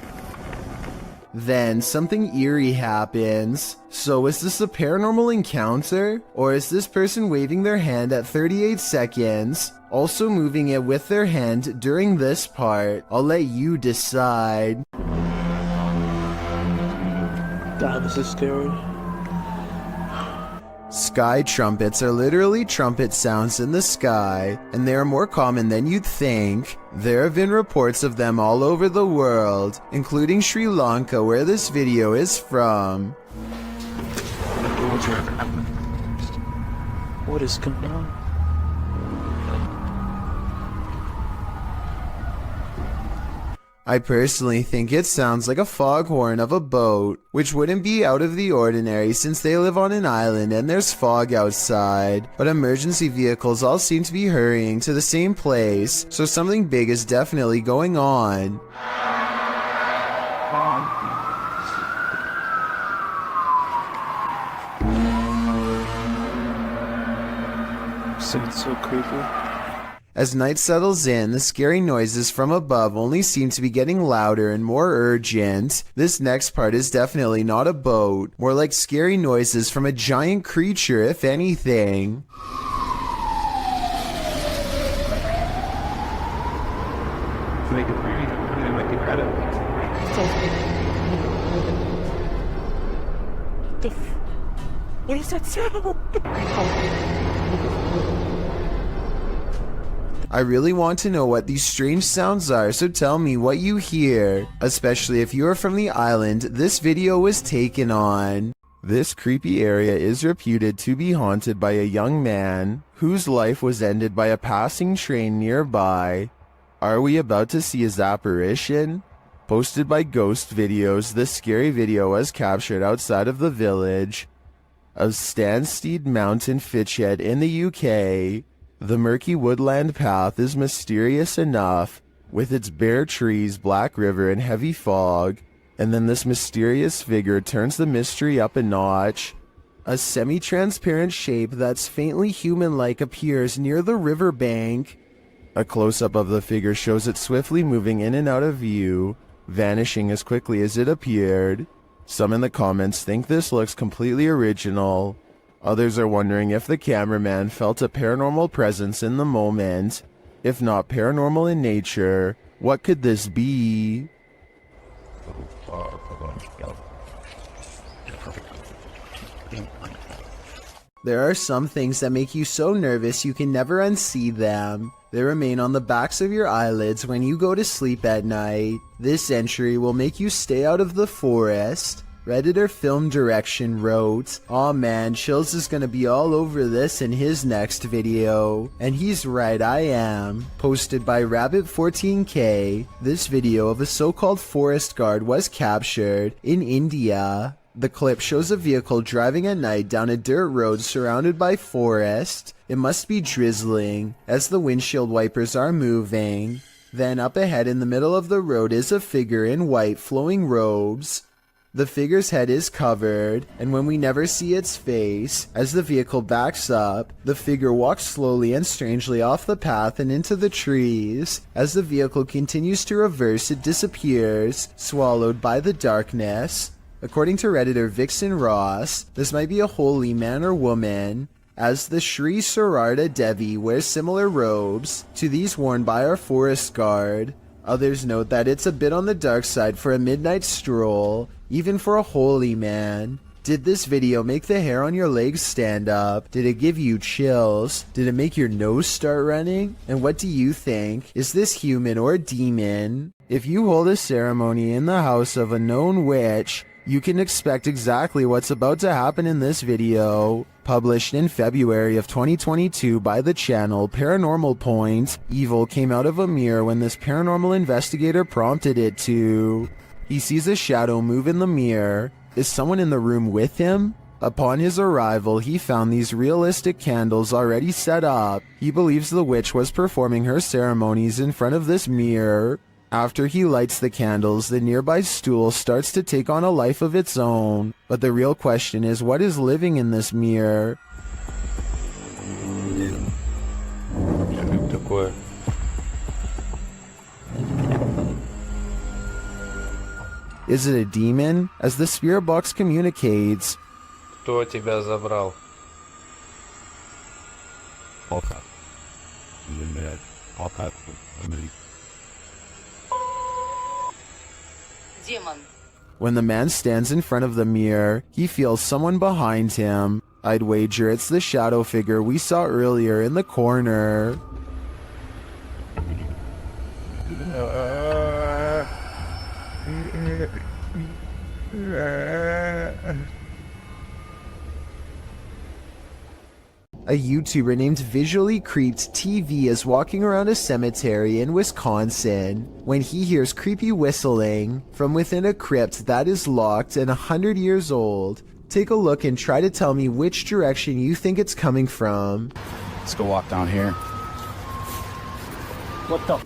Then something eerie happens. So is this a paranormal encounter? Or is this person waving their hand at 38 seconds, also moving it with their hand during this part? I'll let you decide. God, this is scary. Sky trumpets are literally trumpet sounds in the sky, and they are more common than you'd think. There have been reports of them all over the world, including Sri Lanka, where this video is from. What is going on? I personally think it sounds like a foghorn of a boat, which wouldn't be out of the ordinary since they live on an island and there's fog outside. But emergency vehicles all seem to be hurrying to the same place, so something big is definitely going on. It's so creepy. As night settles in, the scary noises from above only seem to be getting louder and more urgent. This next part is definitely not a boat, more like scary noises from a giant creature, if anything. What is that sound? I really want to know what these strange sounds are, so tell me what you hear. Especially if you are from the island this video was taken on. This creepy area is reputed to be haunted by a young man whose life was ended by a passing train nearby. Are we about to see his apparition? Posted by Ghost Videos, this scary video was captured outside of the village of Stanstead Mountain, Fitchhead in the UK. The murky woodland path is mysterious enough, with its bare trees, black river, and heavy fog. And then this mysterious figure turns the mystery up a notch. A semi-transparent shape that's faintly human-like appears near the riverbank. A close-up of the figure shows it swiftly moving in and out of view, vanishing as quickly as it appeared. Some in the comments think this looks completely original. Others are wondering if the cameraman felt a paranormal presence in the moment. If not paranormal in nature, what could this be? There are some things that make you so nervous you can never unsee them. They remain on the backs of your eyelids when you go to sleep at night. This entry will make you stay out of the forest. Redditor Film Direction wrote, "Aw man, Chills is gonna be all over this in his next video." And he's right, I am. Posted by Rabbit14K, this video of a so-called forest guard was captured in India. The clip shows a vehicle driving at night down a dirt road surrounded by forest. It must be drizzling, as the windshield wipers are moving. Then up ahead in the middle of the road is a figure in white flowing robes. The figure's head is covered, and when we never see its face, as the vehicle backs up, the figure walks slowly and strangely off the path and into the trees. As the vehicle continues to reverse, it disappears, swallowed by the darkness. According to Redditor Vixen Ross, this might be a holy man or woman, as the Sri Sarada Devi wears similar robes to these worn by our forest guard. Others note that it's a bit on the dark side for a midnight stroll, even for a holy man. Did this video make the hair on your legs stand up? Did it give you chills? Did it make your nose start running? And what do you think? Is this human or a demon? If you hold a ceremony in the house of a known witch, you can expect exactly what's about to happen in this video. Published in February of 2022 by the channel Paranormal Point, evil came out of a mirror when this paranormal investigator prompted it to. He sees a shadow move in the mirror. Is someone in the room with him? Upon his arrival, he found these realistic candles already set up. He believes the witch was performing her ceremonies in front of this mirror. After he lights the candles, the nearby stool starts to take on a life of its own. But the real question is, what is living in this mirror? Is it a demon? As the spirit box communicates, Кто тебя забрал? when the man stands in front of the mirror, he feels someone behind him. I'd wager it's the shadow figure we saw earlier in the corner. A YouTuber named Visually Creeped TV is walking around a cemetery in Wisconsin when he hears creepy whistling from within a crypt that is locked and 100 years old. Take a look and try to tell me which direction you think it's coming from. Let's go walk down here. What the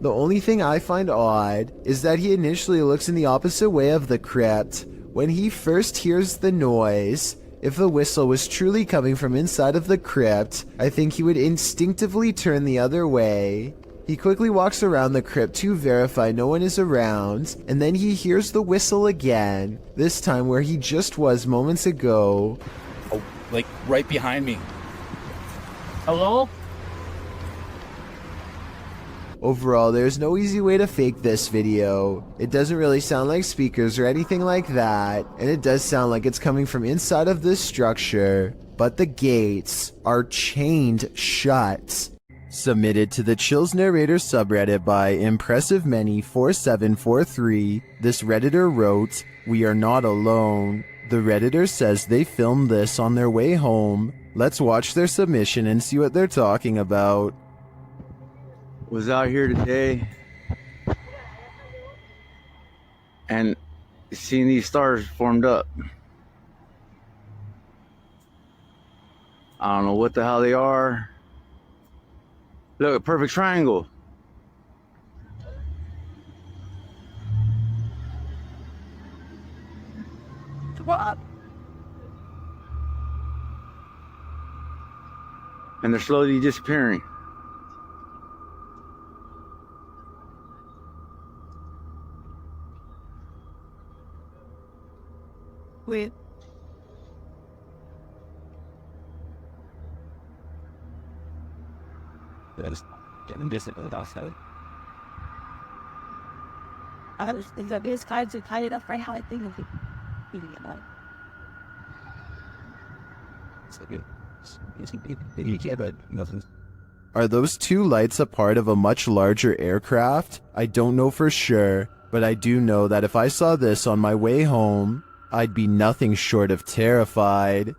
The only thing I find odd is that he initially looks in the opposite way of the crypt. When he first hears the noise, if the whistle was truly coming from inside of the crypt, I think he would instinctively turn the other way. He quickly walks around the crypt to verify no one is around, and then he hears the whistle again, this time where he just was moments ago. Oh, like right behind me. Hello? Overall, there's no easy way to fake this video. It doesn't really sound like speakers or anything like that, and it does sound like it's coming from inside of this structure, but the gates are chained shut. Submitted to the Chills Narrator subreddit by ImpressiveMany4743, this Redditor wrote, "We are not alone." The Redditor says they filmed this on their way home. Let's watch their submission and see what they're talking about. Was out here today and seeing these stars formed up. I don't know what the hell they are. Look, a perfect triangle. What? And they're slowly disappearing. Wait. Just getting distant outside. I just think that this kind of tied it up right how I think of it. It's like but nothing. Are those two lights a part of a much larger aircraft? I don't know for sure, but I do know that if I saw this on my way home, I'd be nothing short of terrified.